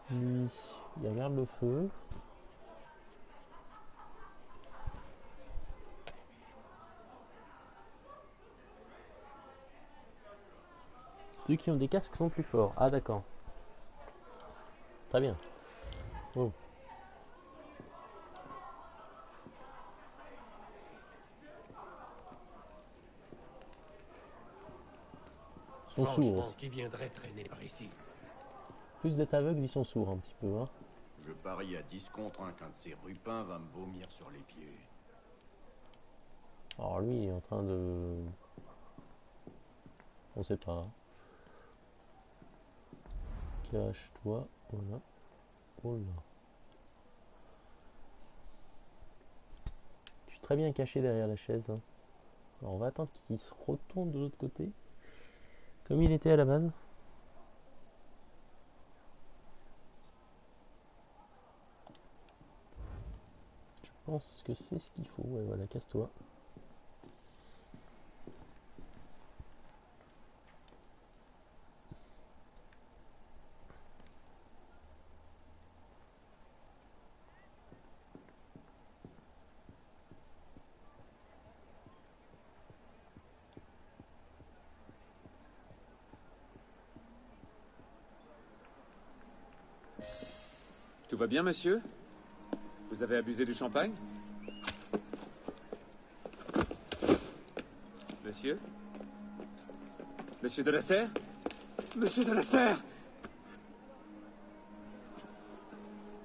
Lui, il regarde le feu. Ceux qui ont des casques sont plus forts. Ah d'accord. Très bien. Oh. Ils sont sourds aussi. Qui viendrait traîner par ici? Plus d'être aveugle, ils sont sourds un petit peu. Hein. Je parie à 10 contre 1 qu'un de ces rupins va me vomir sur les pieds. Alors lui, il est en train de... On sait pas. Cache-toi. Voilà. Oh là. Je suis très bien caché derrière la chaise. Hein. Alors on va attendre qu'il se retourne de l'autre côté. Comme il était à la base. Je pense que c'est ce qu'il faut. Ouais, voilà, casse-toi. Tout va bien, monsieur? Vous avez abusé du champagne? Monsieur? Monsieur de la Serre? Monsieur de la Serre!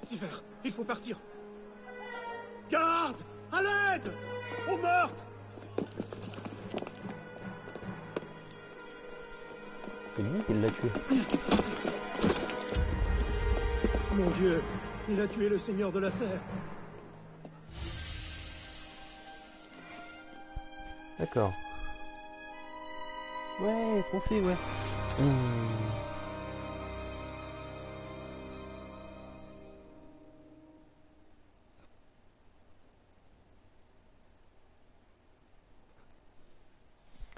Sivert, il faut partir. Garde! À l'aide! Au meurtre! C'est lui qui l'a tué. Mon Dieu, il a tué le seigneur de la Serre. D'accord. Ouais, trophée, ouais.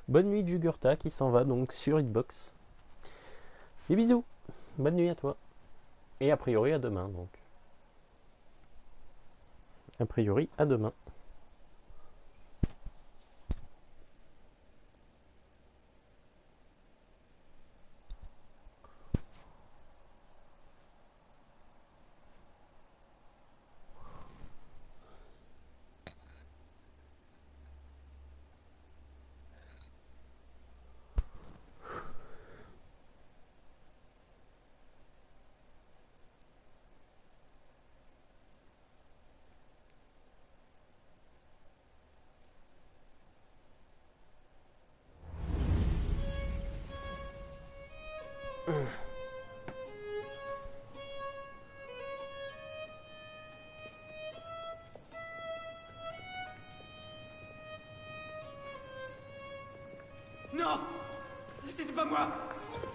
Bonne nuit Jugurtha qui s'en va donc sur Hitbox. Des bisous. Bonne nuit à toi. Et a priori à demain donc. A priori à demain.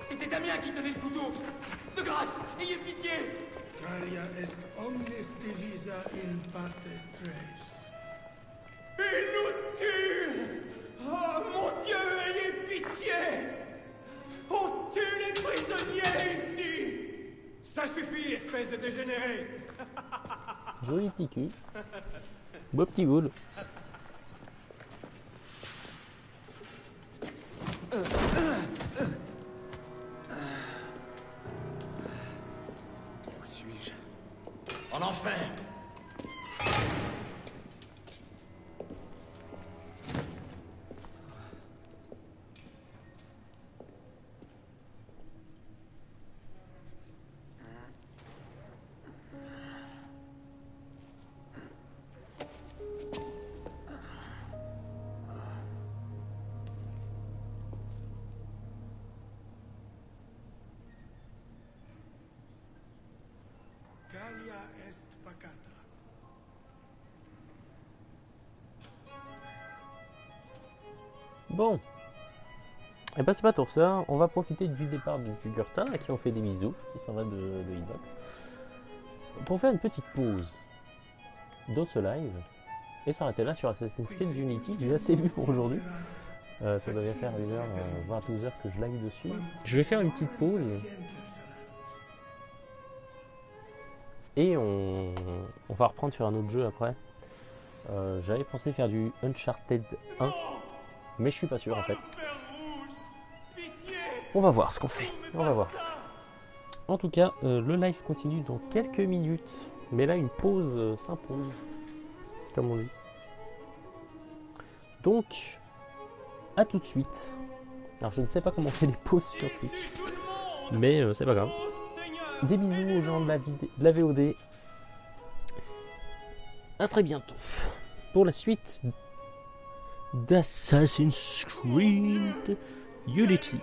C'était Damien qui tenait le couteau. De grâce, ayez pitié. Calia est omnis divisa in partes tres. Il nous tue. Oh mon Dieu, ayez pitié. On tue les prisonniers ici. Ça suffit, espèce de dégénéré. Joli petit cul. Beau petit goule. Où suis-je? En enfer! Calia est pacata. Bon. Et ben c'est pas tout ça. On va profiter du départ du Jugurtha, à qui on fait des bisous, qui s'en va de Hitbox, pour faire une petite pause dans ce live et s'arrêter là sur Assassin's Creed Unity. J'ai assez vu pour aujourd'hui. Ça devait faire 1 heure, voire 12 heures que je live dessus. Je vais faire une petite pause. Et on va reprendre sur un autre jeu après. J'avais pensé faire du Uncharted 1, mais je suis pas sûr en fait. On va voir ce qu'on fait. On va voir. En tout cas, le live continue dans quelques minutes. Mais là, une pause s'impose, comme on dit. Donc, à tout de suite. Alors, je ne sais pas comment on fait des pauses sur Twitch, mais c'est pas grave. Des bisous aux gens de la VOD. À très bientôt pour la suite d'Assassin's Creed Unity.